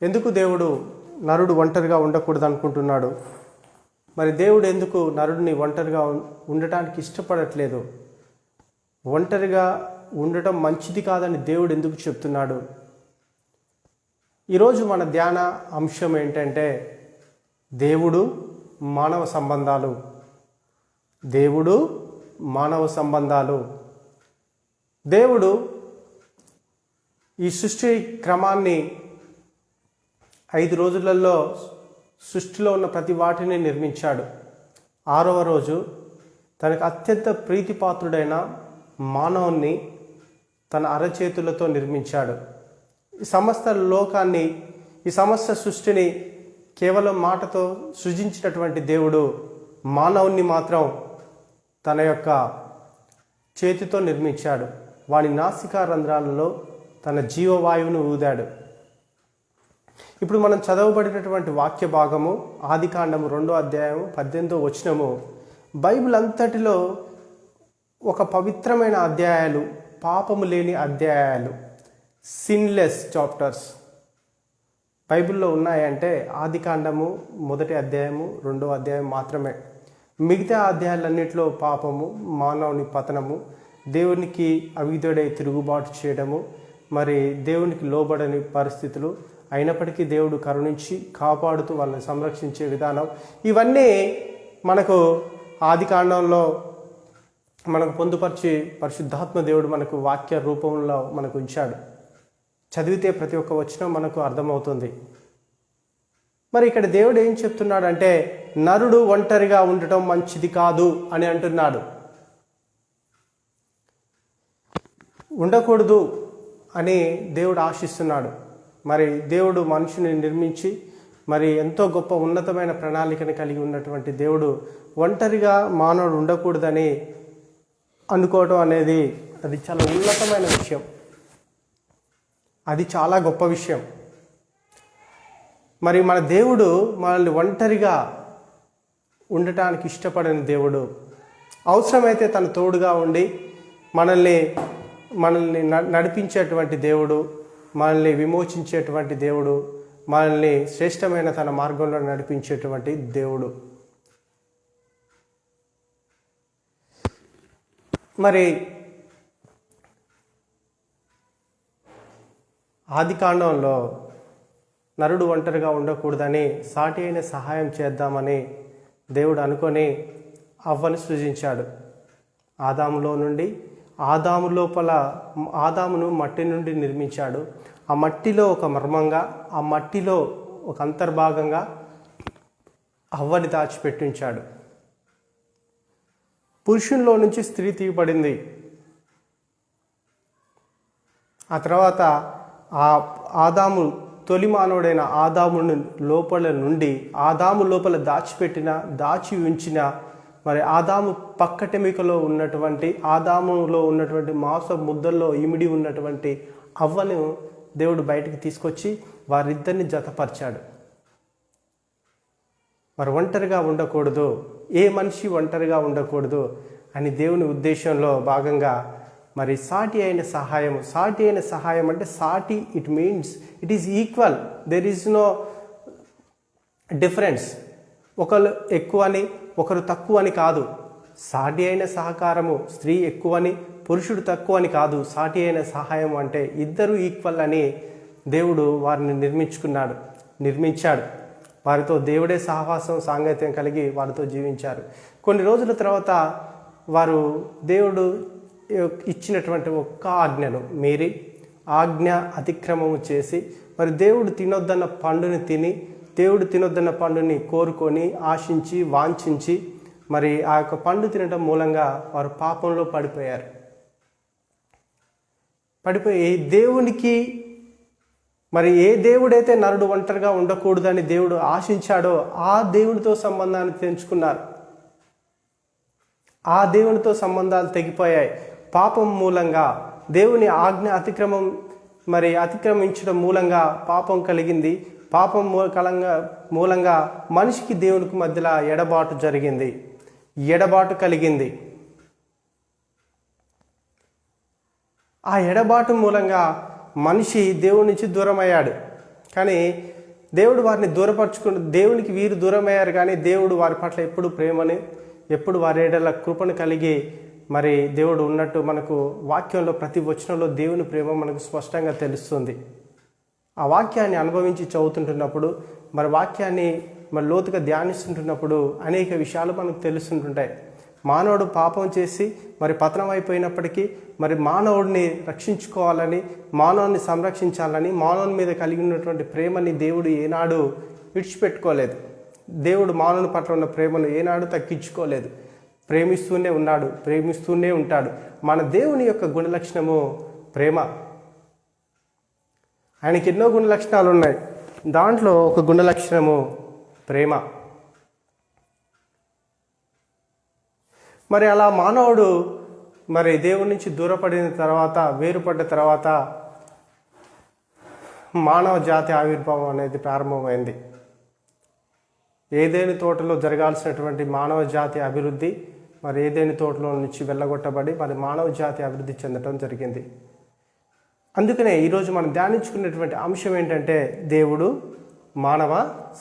ఎందుకు దేవుడు నరుడు ఒంటరిగా ఉండకూడదు అనుకుంటున్నాడు? మరి దేవుడు ఎందుకు నరుడిని ఒంటరిగా ఉండటానికి ఇష్టపడట్లేదు? ఒంటరిగా ఉండటం మంచిది కాదని దేవుడు ఎందుకు చెప్తున్నాడు? ఈరోజు మన ధ్యాన అంశం ఏంటంటే దేవుడు మానవ సంబంధాలు. దేవుడు మానవ సంబంధాలు. దేవుడు ఈ సృష్టి క్రమాన్ని 5 రోజులలో సృష్టిలో ఉన్న ప్రతి వాటిని నిర్మించాడు. 6వ రోజు తనకు అత్యంత ప్రీతిపాత్రుడైన మానవుణ్ణి తన అరచేతులతో నిర్మించాడు. ఈ సమస్త లోకాన్ని, ఈ సమస్త సృష్టిని కేవలం మాటతో సృజించినటువంటి దేవుడు మానవుణ్ణి మాత్రం తన యొక్క చేతితో నిర్మించాడు. వాని నాసికా రంధ్రాలలో తన జీవవాయువును ఊదాడు. ఇప్పుడు మనం చదవబడినటువంటి వాక్య భాగము ఆదికాండము 2వ అధ్యాయము 18వ వచనము బైబిల్ అంతటిలో ఒక పవిత్రమైన అధ్యాయాలు, పాపము లేని అధ్యాయాలు, సిన్లెస్ చాప్టర్స్ బైబిల్లో ఉన్నాయంటే ఆదికాండము 1వ అధ్యాయము 2వ అధ్యాయం మాత్రమే. మిగతా అధ్యాయాలన్నింటిలో పాపము, మానవుని పతనము, దేవునికి అవిధుడై తిరుగుబాటు చేయడము, మరి దేవునికి లోబడని పరిస్థితులు, అయినప్పటికీ దేవుడు కరుణించి కాపాడుతూ వాళ్ళని సంరక్షించే విధానం, ఇవన్నీ మనకు ఆదికాండంలో మనకు పొందుపరిచి పరిశుద్ధాత్మ దేవుడు మనకు వాక్య రూపంలో మనకు ఉంచాడు. చదివితే ప్రతి ఒక్క వచనం మనకు అర్థమవుతుంది. మరి ఇక్కడ దేవుడు ఏం చెప్తున్నాడంటే నరుడు ఒంటరిగా ఉండటం మంచిది కాదు అని అంటున్నాడు. ఉండకూడదు అని దేవుడు ఆశిస్తున్నాడు. మరి దేవుడు మనిషిని నిర్మించి మరి ఎంతో గొప్ప ఉన్నతమైన ప్రణాళికను కలిగి ఉన్నటువంటి దేవుడు ఒంటరిగా మానవుడు ఉండకూడదని అనుకోవడం అనేది అది చాలా ఉన్నతమైన విషయం. అది చాలా గొప్ప విషయం. మరి మన దేవుడు మనల్ని ఒంటరిగా ఉండటానికి ఇష్టపడని దేవుడు. అవసరమైతే తన తోడుగా ఉండి మనల్ని నడిపించేటువంటి దేవుడు, మనల్ని విమోచించేటువంటి దేవుడు, మనల్ని శ్రేష్టమైన తన మార్గంలో నడిపించేటువంటి దేవుడు. మరి ఆదికాండంలో నరుడు ఒంటరిగా ఉండకూడదని సాటి అయిన సహాయం చేద్దామని దేవుడు అనుకొని అవ్వను సృజించాడు. ఆదాములో నుండి ఆదామును మట్టి నుండి నిర్మించాడు. ఆ మట్టిలో ఒక మర్మంగా, ఆ మట్టిలో ఒక అంతర్భాగంగా అవ్వని దాచిపెట్టించాడు. పురుషునిలో నుంచి స్త్రీ తీయబడింది. ఆ తర్వాత ఆ ఆదాము తొలి మానవుడైన ఆదాముని లోపల నుండి ఆదాము లోపల దాచి ఉంచిన మరి ఆదాము పక్కటెమికలో ఉన్నటువంటి ఆదాములో ఉన్నటువంటి మాంస ముద్దల్లో ఇమిడి ఉన్నటువంటి అవ్వను దేవుడు బయటికి తీసుకొచ్చి వారిద్దరిని జతపరిచాడు. మరి ఒంటరిగా ఉండకూడదు, ఏ మనిషి ఒంటరిగా ఉండకూడదు అని దేవుని ఉద్దేశంలో భాగంగా మరి సాటి అయిన సహాయం అంటే సాటి, it means it is equal, there is no difference. ఒకరు ఎక్కువని ఒకరు తక్కువ అని కాదు. సాటి అయిన సహకారము, స్త్రీ ఎక్కువని పురుషుడు తక్కువ అని కాదు. సాటి అయిన సహాయం అంటే ఇద్దరు ఈక్వల్ అని దేవుడు వారిని నిర్మించాడు. వారితో దేవుడే సహవాసం, సాంగత్యం కలిగి వారితో జీవించారు. కొన్ని రోజుల తర్వాత వారు దేవుడు ఇచ్చినటువంటి ఒక్క ఆజ్ఞను మీరి ఆజ్ఞ అతిక్రమము చేసి మరి దేవుడు తినొద్దన్న పండుని కోరుకొని ఆశించి వాంఛించి మరి ఆ యొక్క పండు తినడం మూలంగా వారు పాపంలో పడిపోయి దేవునికి మరి ఏ దేవుడైతే నరుడు ఒంటరిగా ఉండకూడదని దేవుడు ఆశించాడో ఆ దేవుడితో సంబంధాన్ని తెంచుకున్నారు. ఆ దేవునితో సంబంధాలు తెగిపోయాయి. పాపం మూలంగా దేవుని ఆజ్ఞ అతిక్రమించడం మూలంగా పాపం కలిగింది. పాపం మూలంగా మనిషికి దేవునికి మధ్యలో ఎడబాటు కలిగింది. ఆ ఎడబాటు మూలంగా మనిషి దేవుడి నుంచి దూరం అయ్యాడు. కానీ దేవుడు వారిని దూరపరుచుకుని దేవునికి వీరు దూరమయ్యారు, కానీ దేవుడు వారి పట్ల ఎప్పుడు ప్రేమని, ఎప్పుడు వారి ఏడల కృపను కలిగి మరి దేవుడు ఉన్నట్టు మనకు వాక్యంలో ప్రతి వచనంలో దేవుని ప్రేమ మనకు స్పష్టంగా తెలుస్తుంది. ఆ వాక్యాన్ని అనుభవించి చదువుతుంటున్నప్పుడు, మరి వాక్యాన్ని మరి లోతుగా ధ్యానిస్తుంటున్నప్పుడు అనేక విషయాలు మనకు తెలుస్తుంటుంటాయి. మానవుడు పాపం చేసి మరి పతనం అయిపోయినప్పటికీ మరి మానవుడిని రక్షించుకోవాలని, మానవుని సంరక్షించాలని, మానవుని మీద కలిగి ఉన్నటువంటి ప్రేమని దేవుడు ఏనాడు విడిచిపెట్టుకోలేదు. దేవుడు మానవుని పట్ల ఉన్న ప్రేమను ఏనాడు తగ్గించుకోలేదు. ప్రేమిస్తూనే ఉన్నాడు, ప్రేమిస్తూనే ఉంటాడు. మన దేవుని యొక్క గుణలక్షణము ప్రేమ. ఆయనకి ఎన్నో గుణలక్షణాలు ఉన్నాయి, దాంట్లో ఒక గుణలక్షణము ప్రేమ. మరి అలా మానవుడు మరి దేవుడి నుంచి దూరపడిన తర్వాత, వేరుపడ్డ తర్వాత మానవ జాతి ఆవిర్భావం అనేది ప్రారంభమైంది. ఏదేని తోటలో జరగాల్సినటువంటి మానవ జాతి అభివృద్ధి మరి ఏదేని తోటలో నుంచి వెళ్ళగొట్టబడి మరి మానవ జాతి అభివృద్ధి చెందడం జరిగింది. అందుకనే ఈరోజు మనం ధ్యానించుకునేటువంటి అంశం ఏంటంటే దేవుడు మానవ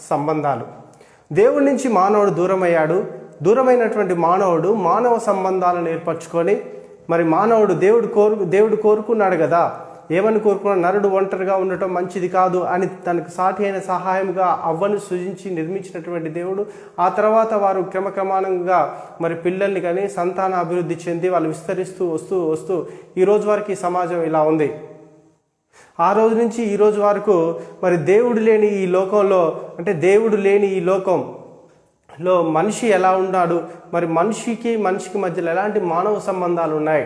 సంబంధాలు. దేవుడి నుంచి మానవుడు దూరమయ్యాడు. దూరమైనటువంటి మానవుడు మానవ సంబంధాలను ఏర్పరచుకొని మరి మానవుడు దేవుడు కోరుకున్నాడు కదా, ఏమని కోరుకున్నాడు? నరుడు ఒంటరిగా ఉండటం మంచిది కాదు అని తనకు సాటి అయిన సహాయంగా అవ్వను సృజించి నిర్మించినటువంటి దేవుడు ఆ తర్వాత వారు క్రమక్రమానంగా మరి పిల్లల్ని కానీ సంతాన అభివృద్ధి చెంది వాళ్ళు విస్తరిస్తూ వస్తూ ఈ రోజు వరకు ఈ సమాజం ఇలా ఉంది. ఆ రోజు నుంచి ఈ రోజు వరకు మరి దేవుడు లేని ఈ లోకంలో, అంటే దేవుడు లేని ఈ లోకంలో మనిషి ఎలా ఉన్నాడు, మరి మనిషికి మధ్యలో ఎలాంటి మానవ సంబంధాలు ఉన్నాయి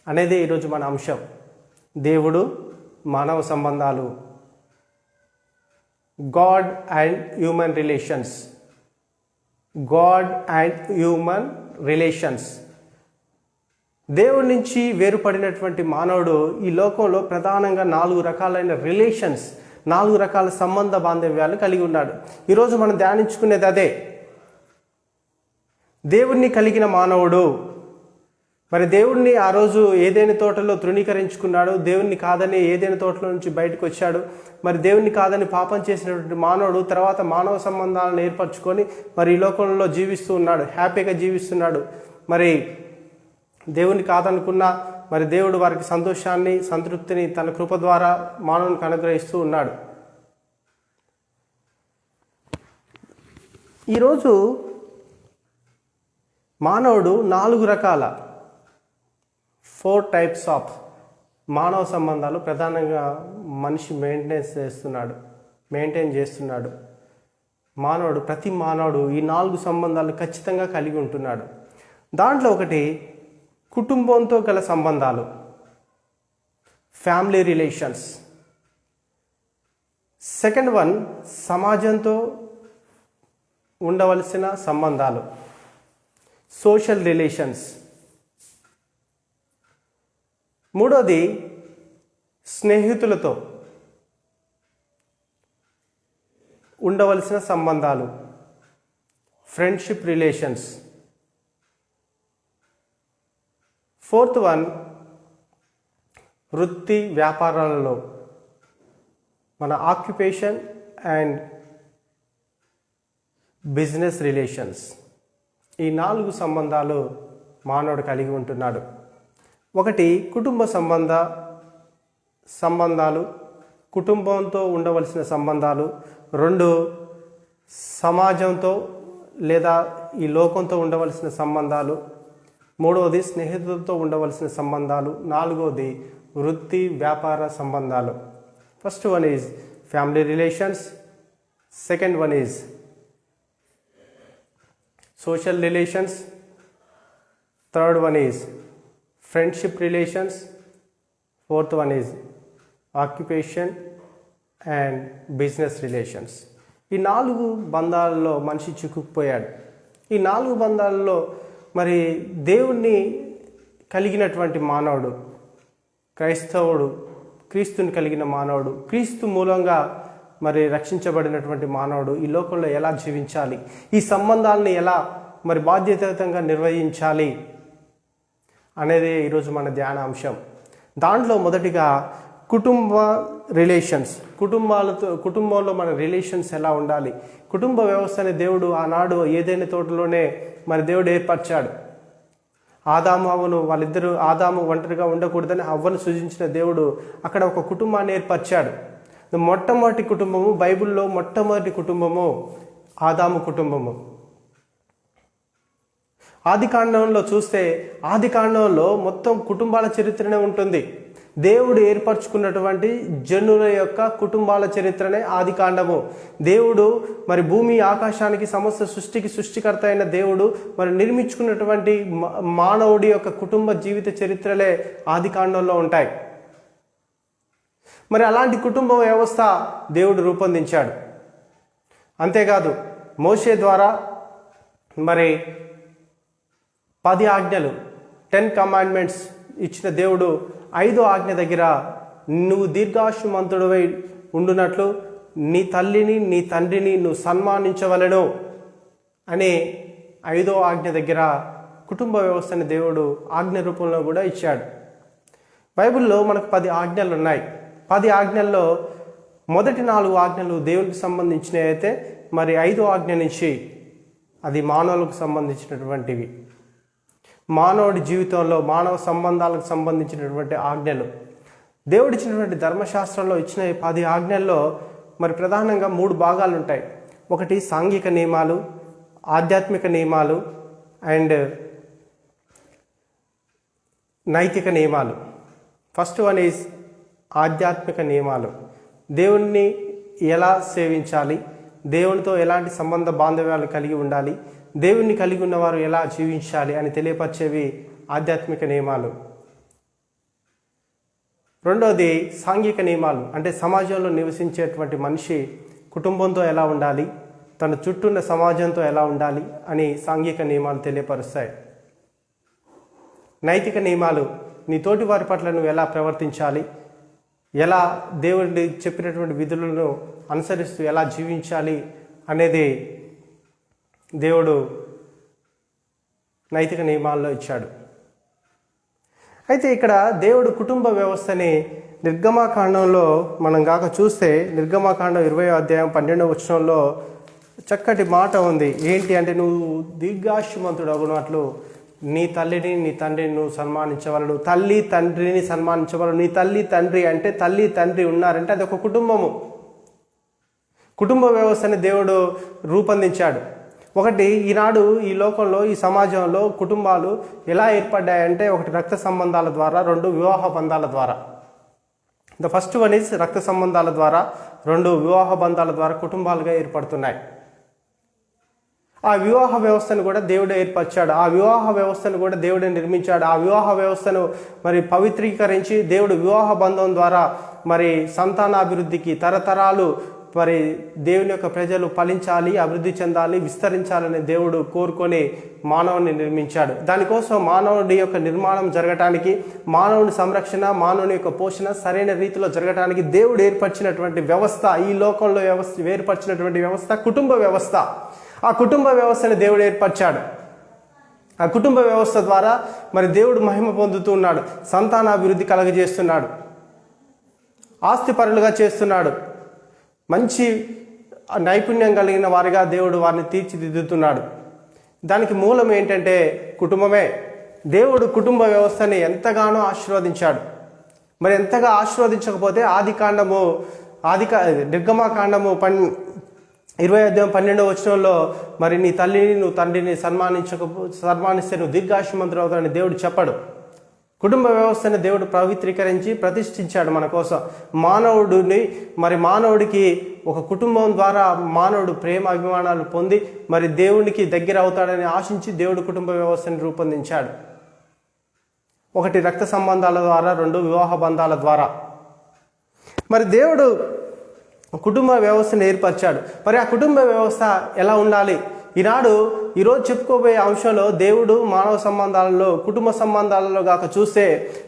అనేదే ఈరోజు మన అంశం. దేవుడు మానవ సంబంధాలు, God and human relations. God and human relations. దేవుడి నుంచి వేరుపడినటువంటి మానవుడు ఈ లోకంలో ప్రధానంగా 4 రకాలైన రిలేషన్స్, 4 రకాల సంబంధ బాంధవ్యాలు కలిగి ఉన్నాడు. ఈరోజు మనం ధ్యానించుకునేది అదే. దేవుణ్ణి కలిగిన మానవుడు మరి దేవుణ్ణి ఆ రోజు ఏదైనా తోటలో తృణీకరించుకున్నాడు. దేవుణ్ణి కాదని ఏదైనా తోటలో నుంచి బయటకు వచ్చాడు. మరి దేవుణ్ణి కాదని పాపం చేసినటువంటి మానవుడు తర్వాత మానవ సంబంధాలను ఏర్పరచుకొని మరి ఈ లోకంలో జీవిస్తూ ఉన్నాడు, హ్యాపీగా జీవిస్తున్నాడు. మరి దేవుని కాదనుకున్నా మరి దేవుడు వారికి సంతోషాన్ని, సంతృప్తిని తన కృప ద్వారా మానవునికి అనుగ్రహిస్తూ ఉన్నాడు. ఈరోజు మానవుడు 4 రకాల 4 టైప్స్ ఆఫ్ మానవ సంబంధాలు ప్రధానంగా మనిషి మెయింటైన్ చేస్తున్నాడు. ప్రతి మానవుడు ఈ 4 సంబంధాలు ఖచ్చితంగా కలిగి ఉంటున్నాడు. దాంట్లో ఒకటి కుటుంబంతో గల సంబంధాలు, ఫ్యామిలీ రిలేషన్స్. సెకండ్ వన్ సమాజంతో ఉండవలసిన సంబంధాలు, సోషల్ రిలేషన్స్. మూడోది స్నేహితులతో ఉండవలసిన సంబంధాలు, ఫ్రెండ్షిప్ రిలేషన్స్. ఫోర్త్ వన్ వృత్తి వ్యాపారాలలో మన ఆక్యుపేషన్ అండ్ బిజినెస్ రిలేషన్స్. ఈ 4 సంబంధాలు మానవుడు కలిగి ఉంటున్నాడు. ఒకటి కుటుంబ సంబంధాలు, కుటుంబంతో ఉండవలసిన సంబంధాలు. 2 సమాజంతో లేదా ఈ లోకంతో ఉండవలసిన సంబంధాలు. 3వది స్నేహితులతో ఉండవలసిన సంబంధాలు. 4వది వృత్తి వ్యాపార సంబంధాలు. First one is family relations, second one is social relations, third one is friendship relations, fourth one is occupation and business relations. ఈ 4 బంధాలలో మనిషి చిక్కుకుపోయాడు. ఈ 4 బంధాలలో మరి దేవుణ్ణి కలిగినటువంటి మానవుడు, క్రైస్తవుడు, క్రీస్తుని కలిగిన మానవుడు, క్రీస్తు మూలంగా మరి రక్షించబడినటువంటి మానవుడు ఈ లోకంలో ఎలా జీవించాలి, ఈ సంబంధాలని ఎలా మరి బాధ్యతాయుతంగా నిర్వహించాలి అనేది ఈరోజు మన ధ్యాన అంశం. దాంట్లో మొదటిగా కుటుంబ రిలేషన్స్, కుటుంబంలో మన రిలేషన్స్ ఎలా ఉండాలి. కుటుంబ వ్యవస్థని దేవుడు ఆనాడు ఏదైనా తోటలోనే మరి దేవుడు ఏర్పరిచాడు. వాళ్ళిద్దరూ ఆదాము ఒంటరిగా ఉండకూడదని అవ్వను సృజించిన దేవుడు అక్కడ ఒక కుటుంబాన్ని ఏర్పరిచాడు. మొట్టమొదటి కుటుంబము, బైబిల్లో మొట్టమొదటి కుటుంబము ఆదాము కుటుంబము. ఆదికాండంలో చూస్తే ఆదికాండంలో మొత్తం కుటుంబాల చరిత్రనే ఉంటుంది. దేవుడు ఏర్పరచుకున్నటువంటి జనుల యొక్క కుటుంబాల చరిత్రనే ఆదికాండము. దేవుడు మరి భూమి ఆకాశానికి సమస్త సృష్టికి సృష్టికర్త అయిన దేవుడు మరి నిర్మించుకున్నటువంటి మానవుడి యొక్క కుటుంబ జీవిత చరిత్రలే ఆదికాండంలో ఉంటాయి. మరి అలాంటి కుటుంబ వ్యవస్థ దేవుడు రూపొందించాడు. అంతేకాదు మోషే ద్వారా మరి 10 ఆజ్ఞలు 10 కమాండ్మెంట్స్ ఇచ్చిన దేవుడు 5వ ఆజ్ఞ దగ్గర నువ్వు దీర్ఘాయుమంతుడివై ఉండునట్లు నీ తల్లిని నీ తండ్రిని నువ్వు సన్మానించవలెను అనే 5వ ఆజ్ఞ దగ్గర కుటుంబ వ్యవస్థని దేవుడు ఆజ్ఞ రూపంలో కూడా ఇచ్చాడు. బైబిల్లో మనకు 10 ఆజ్ఞలు ఉన్నాయి. 10 ఆజ్ఞల్లో మొదటి 4 ఆజ్ఞలు దేవునికి సంబంధించినవి అయితే మరి 5వ ఆజ్ఞ నుంచి అది మానవులకు సంబంధించినటువంటివి. మానవుడి జీవితంలో మానవ సంబంధాలకు సంబంధించినటువంటి ఆజ్ఞలు. దేవుడిచ్చినటువంటి ధర్మశాస్త్రంలో ఇచ్చిన 10 ఆజ్ఞల్లో మరి ప్రధానంగా 3 భాగాలు ఉంటాయి. ఒకటి సాంఘిక నియమాలు, ఆధ్యాత్మిక నియమాలు అండ్ నైతిక నియమాలు. ఫస్ట్ వన్ ఈజ్ ఆధ్యాత్మిక నియమాలు. దేవుణ్ణి ఎలా సేవించాలి, దేవునితో ఎలాంటి సంబంధ బాంధవ్యాలు కలిగి ఉండాలి, దేవుణ్ణి కలిగి ఉన్నవారు ఎలా జీవించాలి అని తెలియపరిచేవి ఆధ్యాత్మిక నియమాలు. రెండవది సాంఘిక నియమాలు, అంటే సమాజంలో నివసించేటువంటి మనిషి కుటుంబంతో ఎలా ఉండాలి, తన చుట్టూ ఉన్న సమాజంతో ఎలా ఉండాలి అని సాంఘిక నియమాలు తెలియపరుస్తాయి. నైతిక నియమాలు, నీ తోటి వారి పట్ల నువ్వు ఎలా ప్రవర్తించాలి, ఎలా దేవుడి చెప్పినటువంటి విధులను అనుసరిస్తూ ఎలా జీవించాలి అనేది దేవుడు నైతిక నియమాల్లో ఇచ్చాడు. అయితే ఇక్కడ దేవుడు కుటుంబ వ్యవస్థని నిర్గమాకాండంలో మనం కాక చూస్తే నిర్గమాకాండం 20వ అధ్యాయం 12వ వచనంలో చక్కటి మాట ఉంది. ఏంటి అంటే, నువ్వు దీర్ఘాయుమంతుడు అగునట్లు నీ తల్లిని నీ తండ్రిని నువ్వు సన్మానించవలను. తల్లి తండ్రిని సన్మానించవలను. నీ తల్లి తండ్రి అంటే తల్లి తండ్రి ఉన్నారంటే అది ఒక కుటుంబము. కుటుంబ వ్యవస్థని దేవుడు రూపొందించాడు. ఒకటి, ఈనాడు ఈ లోకంలో ఈ సమాజంలో కుటుంబాలు ఎలా ఏర్పడ్డాయంటే, ఒకటి రక్త సంబంధాల ద్వారా, 2 వివాహ బంధాల ద్వారా. ద ఫస్ట్ వన్ ఈజ్ రక్త సంబంధాల ద్వారా, 2 వివాహ బంధాల ద్వారా కుటుంబాలుగా ఏర్పడుతున్నాయి. ఆ వివాహ వ్యవస్థను కూడా దేవుడే ఏర్పరిచాడు. ఆ వివాహ వ్యవస్థను కూడా దేవుడే నిర్మించాడు. ఆ వివాహ వ్యవస్థను మరి పవిత్రీకరించి దేవుడు వివాహ బంధం ద్వారా మరి సంతానాభివృద్ధికి తరతరాలు మరి దేవుని యొక్క ప్రజలు ఫలించాలి, అభివృద్ధి చెందాలి, విస్తరించాలని దేవుడు కోరుకొని మానవుని నిర్మించాడు. దానికోసం మానవుడి యొక్క నిర్మాణం జరగటానికి, మానవుని సంరక్షణ, మానవుని యొక్క పోషణ సరైన రీతిలో జరగటానికి దేవుడు ఏర్పరిచినటువంటి వ్యవస్థ, ఈ లోకంలో ఏర్పరిచినటువంటి వ్యవస్థ కుటుంబ వ్యవస్థ. ఆ కుటుంబ వ్యవస్థని దేవుడు ఏర్పరిచాడు. ఆ కుటుంబ వ్యవస్థ ద్వారా మరి దేవుడు మహిమ పొందుతూ ఉన్నాడు, సంతానాభివృద్ధి కలగజేస్తున్నాడు, ఆస్తిపరులుగా చేస్తున్నాడు, మంచి నైపుణ్యం కలిగిన వారిగా దేవుడు వారిని తీర్చిదిద్దుతున్నాడు. దానికి మూలం ఏంటంటే కుటుంబమే. దేవుడు కుటుంబ వ్యవస్థని ఎంతగానో ఆశీర్వదించాడు. మరి ఎంతగా ఆశీర్వదించకపోతే నిర్గమాకాండము 20వ అధ్యాయం 12వ వచనంలో మరి నీ తల్లిని నువ్వు తండ్రిని సన్మానిస్తే నువ్వు దీర్ఘాయుమంతుడు అవుతాడని దేవుడు చెప్పాడు. కుటుంబ వ్యవస్థని దేవుడు పవిత్రీకరించి ప్రతిష్ఠించాడు మన కోసం. మానవుడికి ఒక కుటుంబం ద్వారా మానవుడు ప్రేమ అభిమానాలు పొంది మరి దేవునికి దగ్గర అవుతాడని ఆశించి దేవుడు కుటుంబ వ్యవస్థని రూపొందించాడు. ఒకటి రక్త సంబంధాల ద్వారా, 2 వివాహ బంధాల ద్వారా. మరి దేవుడు కుటుంబ వ్యవస్థను ఏర్పరిచాడు. మరి ఆ కుటుంబ వ్యవస్థ ఎలా ఉండాలి? ఈరోజు చెప్పుకోబోయే అంశంలో దేవుడు మానవ సంబంధాలలో, కుటుంబ సంబంధాలలో కాక చూస్తే,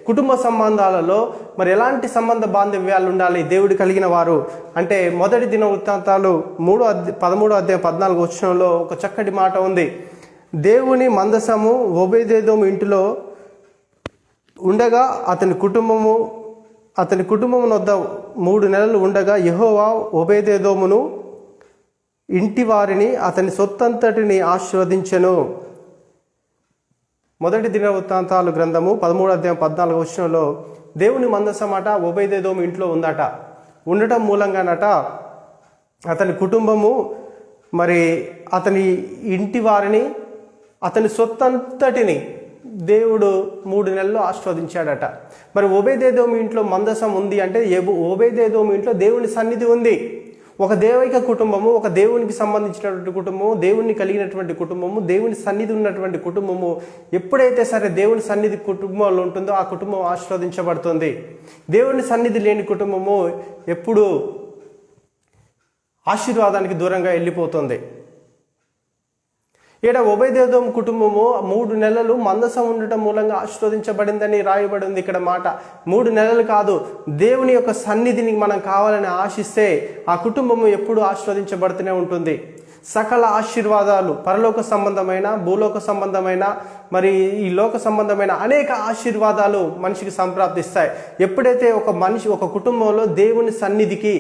కుటుంబ సంబంధాలలో మరి ఎలాంటి సంబంధ బాంధవ్యాలు ఉండాలి దేవుడు కలిగిన వారు అంటే, మొదటి దినవృత్తాంతాలు 13వ అధ్యాయం 14వ వచనంలో ఒక చక్కటి మాట ఉంది. దేవుని మందసము ఒబేదెదోము ఇంటిలో ఉండగా అతని కుటుంబము అతని కుటుంబం వద్ద 3 నెలలు ఉండగా యెహోవా ఓబేదెదోమును ఇంటి వారిని అతని సొత్తంతటిని ఆశీర్వదించెను. మొదటి దినవృత్తాంతాలు గ్రంథము 13వ అధ్యాయం 14వ వచనంలో దేవుని మందసమాట ఓబేదెదోము ఇంట్లో ఉందట. ఉండటం మూలంగానట అతని కుటుంబము మరి అతని ఇంటి వారిని అతని సొత్తంతటిని దేవుడు 3 నెలలు ఆశీర్వదించాడట. మరి ఓబేదెదోము ఇంట్లో మందసం ఉంది అంటే ఓబేదెదోము ఇంట్లో దేవుని సన్నిధి ఉంది. ఒక దైవిక కుటుంబము, ఒక దేవునికి సంబంధించినటువంటి కుటుంబము, దేవుని కలిగినటువంటి కుటుంబము, దేవుని సన్నిధి ఉన్నటువంటి కుటుంబము ఎప్పుడైతే సరే దేవుని సన్నిధి కుటుంబంలో ఉంటుందో ఆ కుటుంబం ఆశీర్వదించబడుతుంది. దేవుని సన్నిధి లేని కుటుంబము ఎప్పుడు ఆశీర్వాదానికి దూరంగా వెళ్ళిపోతుంది. ఈడ ఓబేదెదోము కుటుంబము 3 నెలలు మందసం ఉండటం మూలంగా ఆశీర్వదించబడిందని రాయబడి ఉంది ఇక్కడ మాట. 3 నెలలు కాదు, దేవుని యొక్క సన్నిధిని మనం కావాలని ఆశిస్తే ఆ కుటుంబము ఎప్పుడు ఆశీర్వదించబడుతూనే ఉంటుంది. సకల ఆశీర్వాదాలు, పరలోక సంబంధమైన, భూలోక సంబంధమైన, మరి ఈ లోక సంబంధమైన అనేక ఆశీర్వాదాలు మనిషికి సంప్రాప్తిస్తాయి ఎప్పుడైతే ఒక కుటుంబంలో దేవుని సన్నిధికి,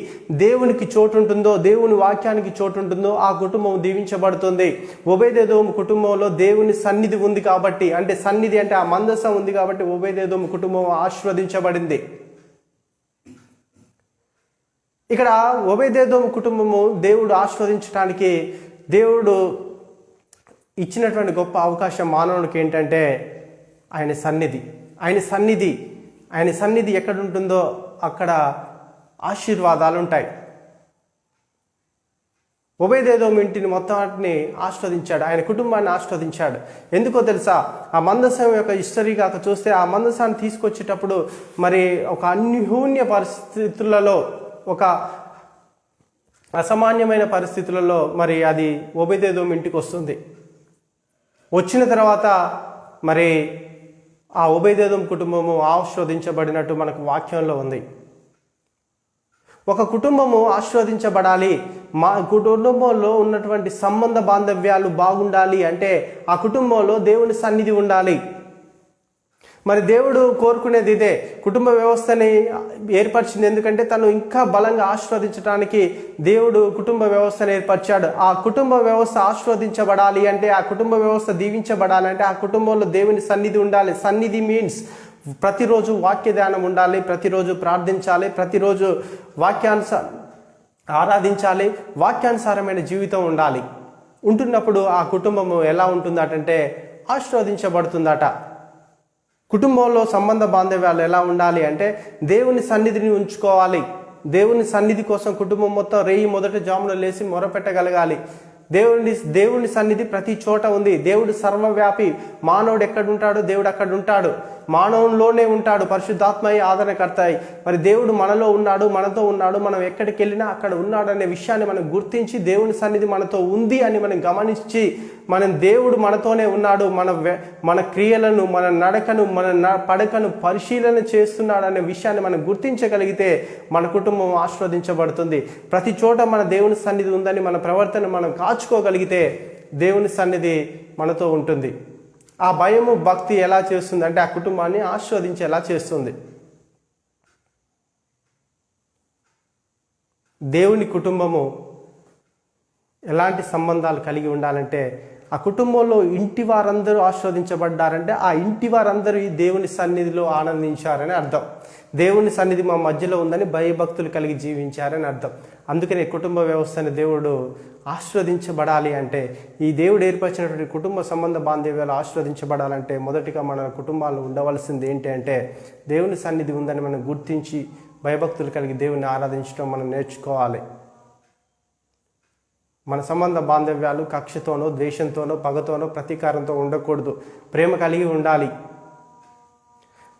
దేవునికి చోటు ఉంటుందో, దేవుని వాక్యానికి చోటు ఉంటుందో ఆ కుటుంబం దీవించబడుతుంది. ఓబేదెదోము కుటుంబంలో దేవుని సన్నిధి ఉంది కాబట్టి, అంటే సన్నిధి అంటే ఆ మందసం ఉంది కాబట్టి ఓబేదెదోము కుటుంబం ఆశీర్వదించబడింది. ఇక్కడ ఓబేదెదోము కుటుంబము దేవుడు ఆశీర్వదించడానికి దేవుడు ఇచ్చినటువంటి గొప్ప అవకాశం మానవునికి ఏంటంటే ఆయన సన్నిధి ఎక్కడ ఉంటుందో అక్కడ ఆశీర్వాదాలు ఉంటాయి. ఓబేదెదోము ఇంటిని మొత్తాన్ని ఆశీర్వదించాడు, ఆయన కుటుంబాన్ని ఆశీర్వదించాడు. ఎందుకో తెలుసా? ఆ మందసం యొక్క హిస్టరీ కాక చూస్తే ఆ మందసాన్ని తీసుకొచ్చేటప్పుడు మరి ఒక అన్యూన్య పరిస్థితులలో, ఒక అసామాన్యమైన పరిస్థితులలో మరి అది ఓబేదెదోము ఇంటికి వస్తుంది. వచ్చిన తర్వాత మరి ఆ ఓబేదెదోము కుటుంబము ఆశీర్వదించబడినట్టు మనకు వాక్యంలో ఉంది. ఒక కుటుంబము ఆశీర్వదించబడాలి, మా కుటుంబంలో ఉన్నటువంటి సంబంధ బాంధవ్యాలు బాగుండాలి అంటే ఆ కుటుంబంలో దేవుని సన్నిధి ఉండాలి. మరి దేవుడు కోరుకునేది ఇదే. కుటుంబ వ్యవస్థని ఏర్పరిచింది ఎందుకంటే తను ఇంకా బలంగా ఆశీర్వదించడానికి దేవుడు కుటుంబ వ్యవస్థను ఏర్పరిచాడు. ఆ కుటుంబ వ్యవస్థ ఆశీర్వదించబడాలి అంటే, ఆ కుటుంబ వ్యవస్థ దీవించబడాలి అంటే ఆ కుటుంబంలో దేవుని సన్నిధి ఉండాలి. సన్నిధి మీన్స్ ప్రతిరోజు వాక్య ధ్యానం ఉండాలి, ప్రతిరోజు ప్రార్థించాలి, ప్రతిరోజు ఆరాధించాలి, వాక్యానుసారమైన జీవితం ఉండాలి. ఉంటున్నప్పుడు ఆ కుటుంబము ఎలా ఉంటుందటంటే ఆశీర్వదించబడుతుందట. కుటుంబంలో సంబంధ బాంధవ్యాలు ఎలా ఉండాలి అంటే దేవుని సన్నిధిని ఉంచుకోవాలి. దేవుని సన్నిధి కోసం కుటుంబం మొత్తం రేయి మొదటి జామున లేచి మొరపెట్టగలగాలి. దేవుని సన్నిధి ప్రతి చోట ఉంది. దేవుడు సర్వవ్యాపి. మానవుడు ఎక్కడుంటాడో దేవుడు అక్కడ ఉంటాడు. మానవుల్లోనే ఉంటాడు. పరిశుద్ధాత్మయ్య ఆదరణకర్తాయి. మరి దేవుడు మనలో ఉన్నాడు, మనతో ఉన్నాడు. మనం ఎక్కడికి వెళ్ళినా అక్కడ ఉన్నాడు అనే విషయాన్ని మనం గుర్తించి దేవుని సన్నిధి మనతో ఉంది అని మనం గమనించి దేవుడు మనతోనే ఉన్నాడు, మన క్రియలను, మన నడకను, మన పడకను పరిశీలన చేస్తున్నాడు అనే విషయాన్ని మనం గుర్తించగలిగితే మన కుటుంబం ఆశీర్వదించబడుతుంది. ప్రతి చోట మన దేవుని సన్నిధి ఉందని మన ప్రవర్తన మనం కాచుకోగలిగితే దేవుని సన్నిధి మనతో ఉంటుంది. ఆ భయము, భక్తి ఎలా చేస్తుంది అంటే ఆ కుటుంబాన్ని ఆశీర్వదించేలా చేస్తుంది. దేవుని కుటుంబము ఎలాంటి సంబంధాలు కలిగి ఉండాలంటే ఆ కుటుంబంలో ఇంటి వారందరూ ఆశీర్వదించబడ్డారంటే ఆ ఇంటి వారందరూ ఈ దేవుని సన్నిధిలో ఆనందించారని అర్థం. దేవుని సన్నిధి మా మధ్యలో ఉందని భయభక్తులు కలిగి జీవించారని అర్థం. అందుకనే కుటుంబ వ్యవస్థని దేవుడు ఆశీర్వదించబడాలి అంటే, ఈ దేవుడు ఏర్పరిచినటువంటి కుటుంబ సంబంధ బాంధవ్యాలు ఆశీర్వదించబడాలంటే మొదటిగా మన కుటుంబాల్లో ఉండవలసింది ఏంటి అంటే దేవుని సన్నిధి ఉందని మనం గుర్తించి భయభక్తులు కలిగి దేవుని ఆరాధించడం మనం నేర్చుకోవాలి. మన సంబంధ బాంధవ్యాలు కక్షతోనో, ద్వేషంతోనో, పగతోనో, ప్రతీకారంతో ఉండకూడదు. ప్రేమ కలిగి ఉండాలి.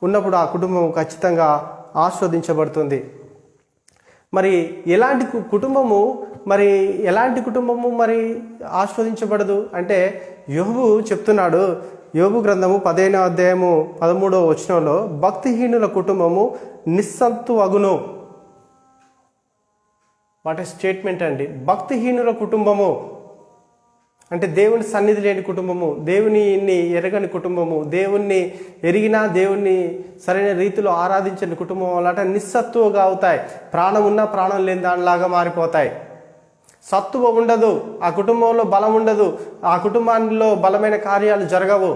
ఉన్నప్పుడు ఆ కుటుంబం ఖచ్చితంగా ఆస్వాదించబడుతుంది. మరి ఎలాంటి కుటుంబము మరి ఆస్వాదించబడదు అంటే యోబు చెప్తున్నాడు. యోబు గ్రంథము 15వ అధ్యాయము 13వ వచనంలో భక్తిహీనుల కుటుంబము నిస్సంతు అగును. వాట్ ఏ స్టేట్మెంట్ అండి. భక్తిహీనుల కుటుంబము అంటే దేవుని సన్నిధి లేని కుటుంబము, దేవునిని ఎరగని కుటుంబము, దేవుణ్ణి ఎరిగినా దేవుణ్ణి సరైన రీతిలో ఆరాధించని కుటుంబం అలాంటి నిస్సత్తువుగా అవుతాయి. ప్రాణం ఉన్నా ప్రాణం లేని దానిలాగా మారిపోతాయి. సత్తువ ఉండదు, ఆ కుటుంబంలో బలం ఉండదు, ఆ కుటుంబాల్లో బలమైన కార్యాలు జరగవు.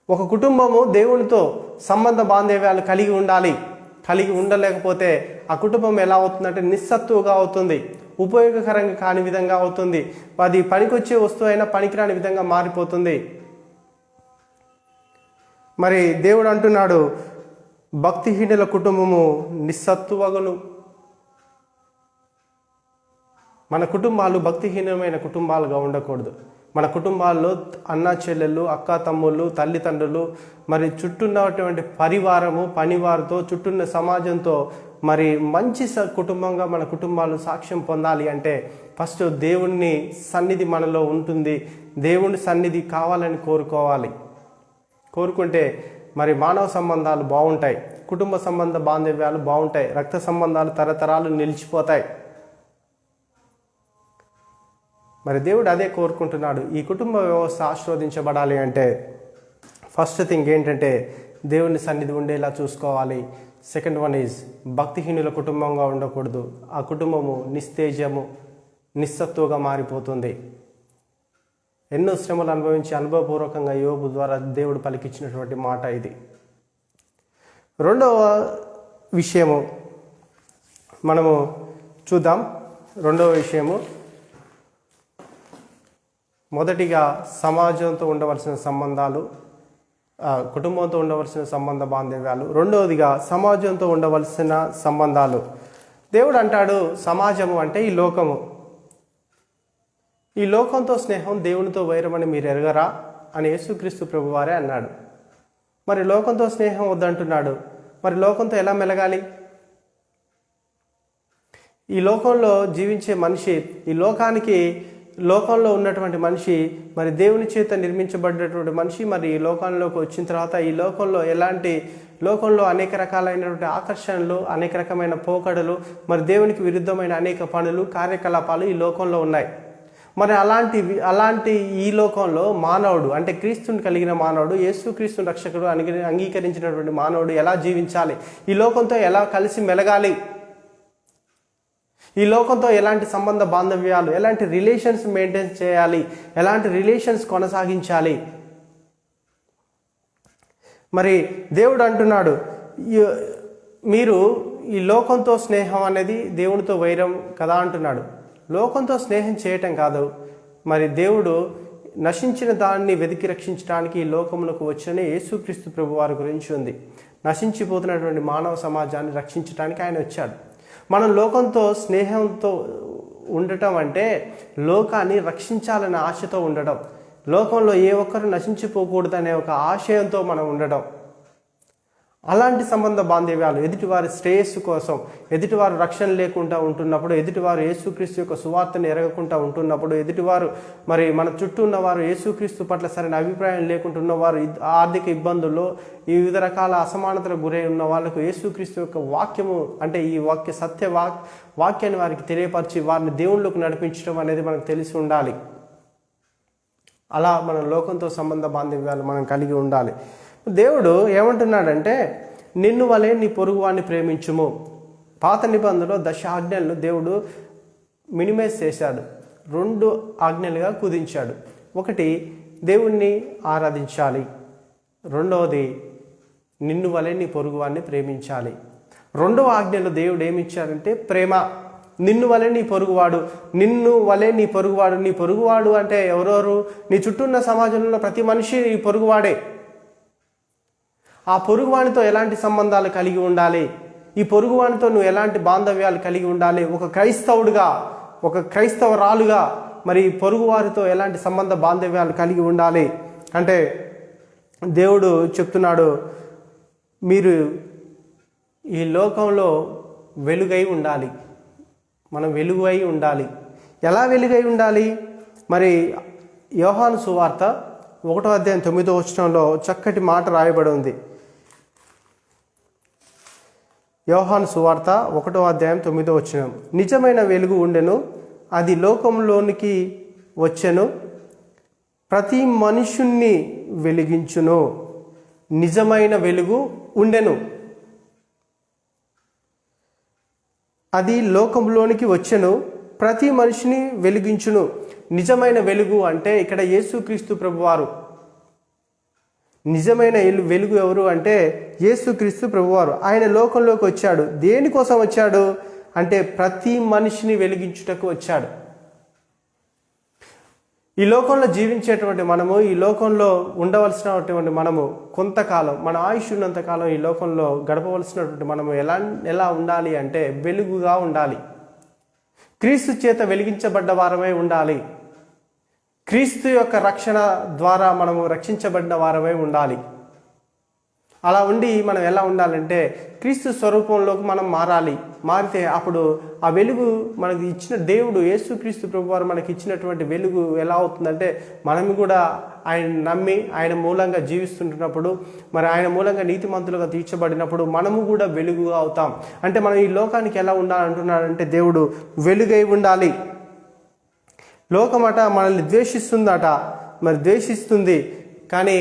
ఒక కుటుంబము దేవునితో సంబంధ బాంధవ్యాలు కలిగి ఉండాలి. కలిగి ఉండలేకపోతే ఆ కుటుంబం ఎలా అవుతుందంటే నిస్సత్తువుగా అవుతుంది, ఉపయోగకరంగా కాని విధంగా అవుతుంది, అది పనికొచ్చే వస్తువు అయినా పనికిరాని విధంగా మారిపోతుంది. మరి దేవుడు అంటున్నాడు, భక్తిహీనుల కుటుంబము నిస్సత్తువగును. మన కుటుంబాలు భక్తిహీనమైన కుటుంబాలుగా ఉండకూడదు. మన కుటుంబాల్లో అన్న చెల్లెళ్ళు, అక్క తమ్ముళ్ళు, తల్లిదండ్రులు, మరి చుట్టూన్నటువంటి పరివారము, పనివారితో, చుట్టూన్న సమాజంతో మరి మంచి కుటుంబంగా మన కుటుంబాలు సాక్ష్యం పొందాలి అంటే ఫస్ట్ దేవుని సన్నిధి మనలో ఉంటుంది. దేవుని సన్నిధి కావాలని కోరుకుంటే మరి మానవ సంబంధాలు బాగుంటాయి, కుటుంబ సంబంధ బాంధవ్యాలు బాగుంటాయి, రక్త సంబంధాలు తరతరాలు నిలిచిపోతాయి. మరి దేవుడు అదే కోరుకుంటున్నాడు. ఈ కుటుంబ వ్యవస్థ ఆశీర్వదించబడాలి అంటే ఫస్ట్ థింగ్ ఏంటంటే దేవుని సన్నిధి ఉండేలా చూసుకోవాలి. సెకండ్ వన్ ఈజ్ భక్తిహీనుల కుటుంబంగా ఉండకూడదు. ఆ కుటుంబము నిస్తేజము, నిస్సత్తుగా మారిపోతుంది. ఎన్నో శ్రమలు అనుభవించి అనుభవపూర్వకంగా యోబు ద్వారా దేవుడు పలికిచ్చినటువంటి మాట ఇది. రెండవ విషయము మనము చూద్దాం. రెండవ విషయము మొదటిగా సమాజంతో ఉండవలసిన సంబంధాలు, కుటుంబంతో ఉండవలసిన సంబంధ బాంధవ్యాలు. రెండవదిగా సమాజంతో ఉండవలసిన సంబంధాలు. దేవుడు అంటాడు, సమాజము అంటే ఈ లోకము. ఈ లోకంతో స్నేహం, దేవునితో వైరమని మీరు ఎరగరా అని యేసుక్రీస్తు ప్రభువారే అన్నాడు. మరి లోకంతో స్నేహం వద్దంటున్నాడు. మరి లోకంతో ఎలా మెలగాలి? ఈ లోకంలో జీవించే మనిషి, ఈ లోకంలో ఉన్నటువంటి మనిషి, మరి దేవుని చేత నిర్మించబడినటువంటి మనిషి, మరి ఈ లోకంలోకి వచ్చిన తర్వాత ఈ లోకంలో అనేక రకాలైనటువంటి ఆకర్షణలు, అనేక రకమైన పోకడలు, మరి దేవునికి విరుద్ధమైన అనేక పనులు, కార్యకలాపాలు ఈ లోకంలో ఉన్నాయి. మరి అలాంటి ఈ లోకంలో మానవుడు అంటే క్రీస్తుని కలిగిన మానవుడు, యేసుక్రీస్తుని రక్షకుడు అంగీకరించినటువంటి మానవుడు ఎలా జీవించాలి? ఈ లోకంతో ఎలా కలిసి మెలగాలి? ఈ లోకంతో ఎలాంటి సంబంధ బాంధవ్యాలు, ఎలాంటి రిలేషన్స్ మెయింటైన్ చేయాలి, ఎలాంటి రిలేషన్స్ కొనసాగించాలి? మరి దేవుడు అంటున్నాడు, మీరు ఈ లోకంతో స్నేహం అనేది దేవునితో వైరం కదా అంటున్నాడు. లోకంతో స్నేహం చేయటం కాదు, మరి దేవుడు నశించిన దాన్ని వెతికి రక్షించడానికి ఈ లోకమునకు వచ్చిన యేసుక్రీస్తు ప్రభు వారి గురించి ఉంది. నశించిపోతున్నటువంటి మానవ సమాజాన్ని రక్షించడానికి ఆయన వచ్చాడు. మనం లోకంతో స్నేహంతో ఉండటం అంటే లోకాన్ని రక్షించాలనే ఆశతో ఉండటం, లోకంలో ఏ ఒక్కరు నశించిపోకూడదనే ఒక ఆశయంతో మనం ఉండటం. అలాంటి సంబంధ బాంధవ్యాలు, ఎదుటివారి శ్రేయస్సు కోసం, ఎదుటివారు రక్షణ లేకుండా ఉంటున్నప్పుడు, ఎదుటివారు యేసుక్రీస్తు యొక్క సువార్తను ఎరగకుండా ఉంటున్నప్పుడు, ఎదుటివారు మరి మన చుట్టూ ఉన్నవారు యేసుక్రీస్తు పట్ల సరైన అభిప్రాయం లేకుంటున్నవారు, ఆర్థిక ఇబ్బందుల్లో, ఈ వివిధ రకాల అసమానతలకు గురై ఉన్న వాళ్ళకు యేసుక్రీస్తు యొక్క వాక్యము అంటే ఈ వాక్యాన్ని వారికి తెలియపరిచి వారిని దేవుళ్ళకు నడిపించడం అనేది మనకు తెలిసి ఉండాలి. అలా మన లోకంతో సంబంధ బాంధవ్యాలు మనం కలిగి ఉండాలి. దేవుడు ఏమంటున్నాడంటే, నిన్ను వలె నీ పొరుగువాన్ని ప్రేమించుము. పాత నిబంధనలో 10 ఆజ్ఞలను దేవుడు మినిమైజ్ చేశాడు, 2 ఆజ్ఞలుగా కుదించాడు. ఒకటి దేవుణ్ణి ఆరాధించాలి, రెండవది నిన్ను వలె నీ పొరుగువాన్ని ప్రేమించాలి. 2వ ఆజ్ఞలో దేవుడు ఏమిచ్చాడంటే ప్రేమ. నిన్ను వలె నీ పొరుగువాడు, నిన్ను వలె నీ పొరుగువాడు. నీ పొరుగువాడు అంటే ఎవరెవరు? నీ చుట్టూ ఉన్న సమాజంలో ప్రతి మనిషి నీ పొరుగువాడే. ఆ పొరుగువానితో ఎలాంటి సంబంధాలు కలిగి ఉండాలి? ఈ పొరుగువానితో నువ్వు ఎలాంటి బాంధవ్యాలు కలిగి ఉండాలి? ఒక క్రైస్తవుడుగా, ఒక క్రైస్తవరాలుగా మరి పొరుగువారితో ఎలాంటి సంబంధ బాంధవ్యాలు కలిగి ఉండాలి అంటే దేవుడు చెప్తున్నాడు, మీరు ఈ లోకంలో వెలుగై ఉండాలి. మనం వెలుగై ఉండాలి. ఎలా వెలుగై ఉండాలి? మరి యోహాను సువార్త 1వ అధ్యాయం 9వ వచనంలో చక్కటి మాట రాయబడి ఉంది. యోహాను సువార్త 1వ అధ్యాయం 9వ వచనం, నిజమైన వెలుగు ఉండెను, అది లోకంలోనికి వచ్చెను, ప్రతి మనుషుణ్ణి వెలిగించును, నిజమైన వెలుగు ఉండెను. అది లోకంలోనికి వచ్చెను, ప్రతి మనిషిని వెలిగించును. నిజమైన వెలుగు అంటే ఇక్కడ యేసుక్రీస్తు ప్రభువారు. నిజమైన వెలుగు ఎవరు అంటే యేసుక్రీస్తు ప్రభువారు. ఆయన లోకంలోకి వచ్చాడు. దేనికోసం వచ్చాడు అంటే ప్రతి మనిషిని వెలిగించుటకు వచ్చాడు. ఈ లోకంలో జీవించేటువంటి మనము, ఈ లోకంలో ఉండవలసినటువంటి మనము, కొంతకాలం మన ఆయుష్ ఉన్నంతకాలం ఈ లోకంలో గడపవలసినటువంటి మనము ఎలా ఉండాలి అంటే వెలుగుగా ఉండాలి. క్రీస్తు చేత వెలిగించబడ్డ వారమై ఉండాలి. క్రీస్తు యొక్క రక్షణ ద్వారా మనము రక్షించబడిన వారమై ఉండాలి. అలా ఉండి మనం ఎలా ఉండాలంటే క్రీస్తు స్వరూపంలోకి మనం మారాలి. మారితే అప్పుడు ఆ వెలుగు మనకి ఇచ్చిన దేవుడు యేసుక్రీస్తు ప్రభువారు మనకి ఇచ్చినటువంటి వెలుగు ఎలా అవుతుందంటే మనం కూడా ఆయన నమ్మి ఆయన మూలంగా జీవిస్తుంటున్నప్పుడు, మరి ఆయన మూలంగా నీతిమంతులుగా తీర్చబడినప్పుడు మనము కూడా వెలుగుగా అవుతాం. అంటే మనం ఈ లోకానికి ఎలా ఉండాలంటున్నాడంటే దేవుడు వెలుగై ఉండాలి. లోకమట మనల్ని ద్వేషిస్తుందట, మరి ద్వేషిస్తుంది. కానీ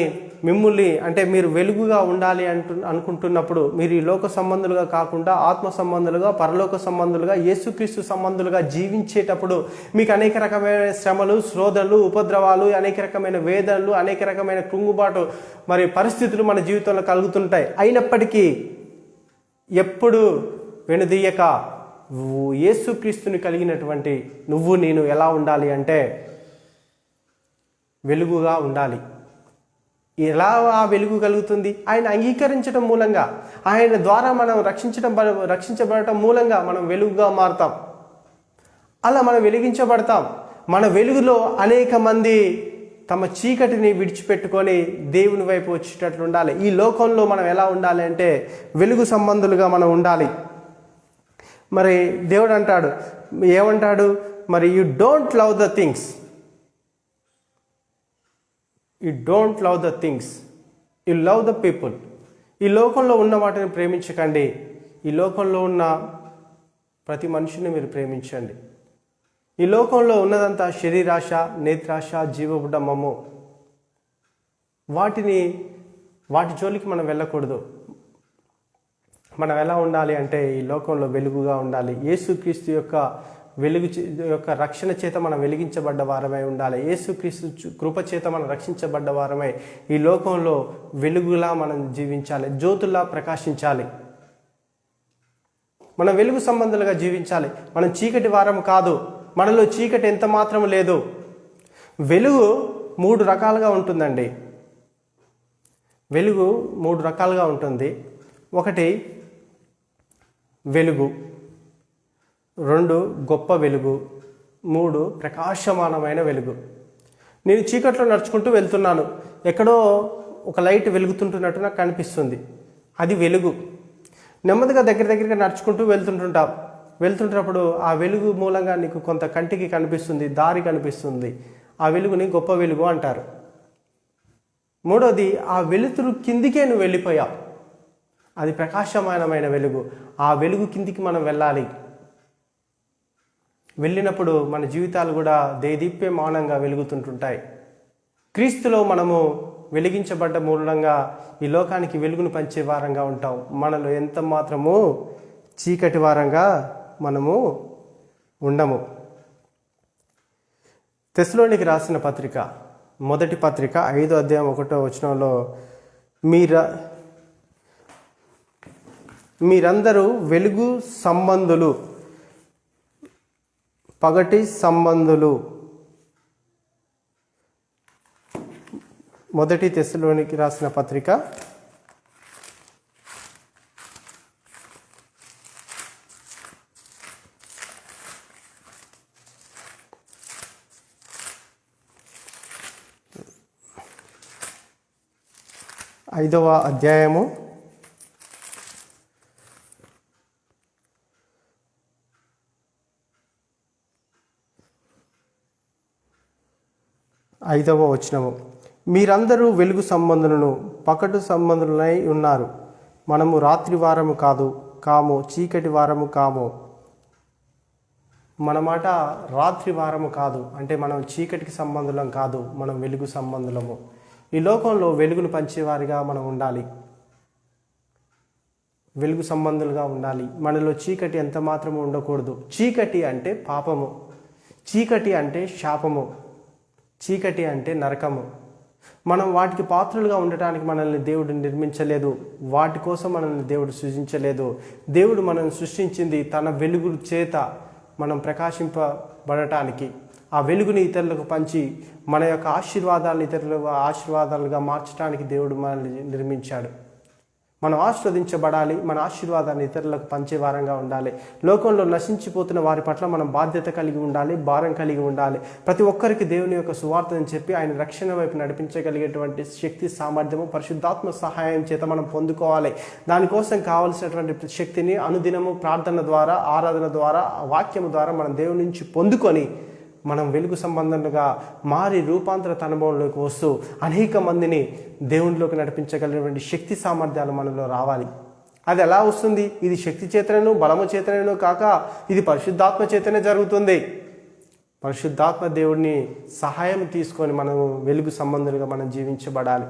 మిమ్మల్ని అంటే మీరు వెలుగుగా ఉండాలి అనుకుంటున్నప్పుడు మీరు ఈ లోక సంబంధులుగా కాకుండా ఆత్మ సంబంధులుగా, పరలోక సంబంధులుగా, యేసుక్రీస్తు సంబంధులుగా జీవించేటప్పుడు మీకు అనేక రకమైన శ్రమలు, శోధనలు, ఉపద్రవాలు, అనేక రకమైన వేదనలు, అనేక రకమైన కృంగుబాటు మరి పరిస్థితులు మన జీవితంలో కలుగుతుంటాయి. అయినప్పటికీ ఎప్పుడు వెనుదీయక యేసుక్రీస్తుని కలిగినటువంటి నువ్వు నేను ఎలా ఉండాలి అంటే వెలుగుగా ఉండాలి. ఎలా ఆ వెలుగు కలుగుతుంది? ఆయన అంగీకరించడం మూలంగా, ఆయన ద్వారా మనం రక్షించబడటం మూలంగా మనం వెలుగుగా మారుతాం. అలా మనం వెలిగించబడతాం. మన వెలుగులో అనేక మంది తమ చీకటిని విడిచిపెట్టుకొని దేవుని వైపు వచ్చేటట్లు ఉండాలి. ఈ లోకంలో మనం ఎలా ఉండాలి అంటే వెలుగు సంబంధులుగా మనం ఉండాలి. మరి దేవుడు అంటాడు, ఏమంటాడు? మరి you don't love the things, you don't love the things, you love the people. ఈ లోకంలో ఉన్న వాటిని ప్రేమించకండి. ఈ లోకంలో ఉన్న ప్రతి మనిషిని మీరు ప్రేమించండి. ఈ లోకంలో ఉన్నదంతా శరీరాశ, నేత్రాశ, జీవబుడ్డమ్మము. వాటి జోలికి మనం వెళ్ళకూడదు. మనం ఎలా ఉండాలి అంటే ఈ లోకంలో వెలుగుగా ఉండాలి. యేసుక్రీస్తు యొక్క వెలుగు యొక్క రక్షణ చేత మనం వెలిగించబడ్డ వారమై ఉండాలి. యేసుక్రీస్తు కృప చేత మనం రక్షించబడ్డ వారమై ఈ లోకంలో వెలుగులా మనం జీవించాలి, జ్యోతులా ప్రకాశించాలి. మనం వెలుగు సంబంధులుగా జీవించాలి. మనం చీకటి వారం కాదు. మనలో చీకటి ఎంత మాత్రం లేదు. వెలుగు 3 రకాలుగా ఉంటుందండి. వెలుగు 3 రకాలుగా ఉంటుంది. 1 వెలుగు, 2 గొప్ప వెలుగు, 3 ప్రకాశమానమైన వెలుగు. నేను చీకట్లో నడుచుకుంటూ వెళ్తున్నాను. ఎక్కడో ఒక లైట్ వెలుగుతుంటున్నట్టు నాకు కనిపిస్తుంది. అది వెలుగు. నెమ్మదిగా దగ్గరగా నడుచుకుంటూ వెళ్తుంటున్నప్పుడు ఆ వెలుగు మూలంగా నీకు కొంత కంటికి కనిపిస్తుంది, దారి కనిపిస్తుంది. ఆ వెలుగుని గొప్ప వెలుగు అంటారు. 3వది ఆ వెలుతురు కిందికే నువ్వు వెళ్ళిపోయావు. అది ప్రకాశమానమైన వెలుగు. ఆ వెలుగు కిందికి మనం వెళ్ళాలి. వెళ్ళినప్పుడు మన జీవితాలు కూడా దేదీప్యమానంగా వెలుగుతుంటుంటాయి. క్రీస్తులో మనము వెలిగించబడ్డ మూలంగా ఈ లోకానికి వెలుగును పంచే వారంగా ఉంటాం. మనలో ఎంత మాత్రము చీకటి వారంగా మనము ఉండము. తెస్సలోనికి రాసిన పత్రిక, మొదటి పత్రిక 5వ అధ్యాయం 1వ వచనంలో మీరందరూ వెలుగు సంబంధులు, పగటి సంబంధులు. మొదటి తెస్సలోనికి రాసిన పత్రిక 5వ అధ్యాయము 5వ వచనము. మీరందరూ వెలుగు సంబంధులను పగటి సంబంధులై ఉన్నారు. మనము రాత్రి వారము కాము, చీకటి వారము కాము. మన మాట రాత్రి వారము కాదు, అంటే మనం చీకటికి సంబంధులం కాదు, మనం వెలుగు సంబంధులము. ఈ లోకంలో వెలుగును పంచేవారిగా మనం ఉండాలి, వెలుగు సంబంధులుగా ఉండాలి. మనలో చీకటి ఎంత మాత్రము ఉండకూడదు. చీకటి అంటే పాపము, చీకటి అంటే శాపము, చీకటి అంటే నరకము. మనం వాటికి పాత్రలుగా ఉండటానికి మనల్ని దేవుడు నిర్మించలేదు, వాటి కోసం మనల్ని దేవుడు సృజించలేదు. దేవుడు మనల్ని సృష్టించింది తన వెలుగు చేత మనం ప్రకాశింపబడటానికి, ఆ వెలుగుని ఇతరులకు పంచి మన యొక్క ఆశీర్వాదాలను ఇతరుల ఆశీర్వాదాలుగా మార్చడానికి దేవుడు మనల్ని నిర్మించాడు. మనం ఆశీర్వదించబడాలి, మన ఆశీర్వాదాన్ని ఇతరులకు పంచే వారంగా ఉండాలి. లోకంలో నశించిపోతున్న వారి పట్ల మనం బాధ్యత కలిగి ఉండాలి, భారం కలిగి ఉండాలి. ప్రతి ఒక్కరికి దేవుని యొక్క సువార్తను చెప్పి ఆయన రక్షణ వైపు నడిపించగలిగేటువంటి శక్తి, సామర్థ్యము పరిశుద్ధాత్మ సహాయం చేత మనం పొందుకోవాలి. దానికోసం కావలసినటువంటి శక్తిని అనుదినము ప్రార్థన ద్వారా, ఆరాధన ద్వారా, వాక్యము ద్వారా మనం దేవుని నుంచి పొందుకొని మనం వెలుగు సంబంధంగా మారి రూపాంతర అనుభవంలోకి వస్తూ అనేక మందిని దేవునిలోకి నడిపించగలిగినటువంటి శక్తి సామర్థ్యాలు మనలో రావాలి. అది ఎలా వస్తుంది? ఇది శక్తి చేతనను బలము చేతనను కాక ఇది పరిశుద్ధాత్మ చేతనే జరుగుతుంది. పరిశుద్ధాత్మ దేవుడిని సహాయం తీసుకొని మనం వెలుగు సంబంధులుగా మనం జీవించబడాలి.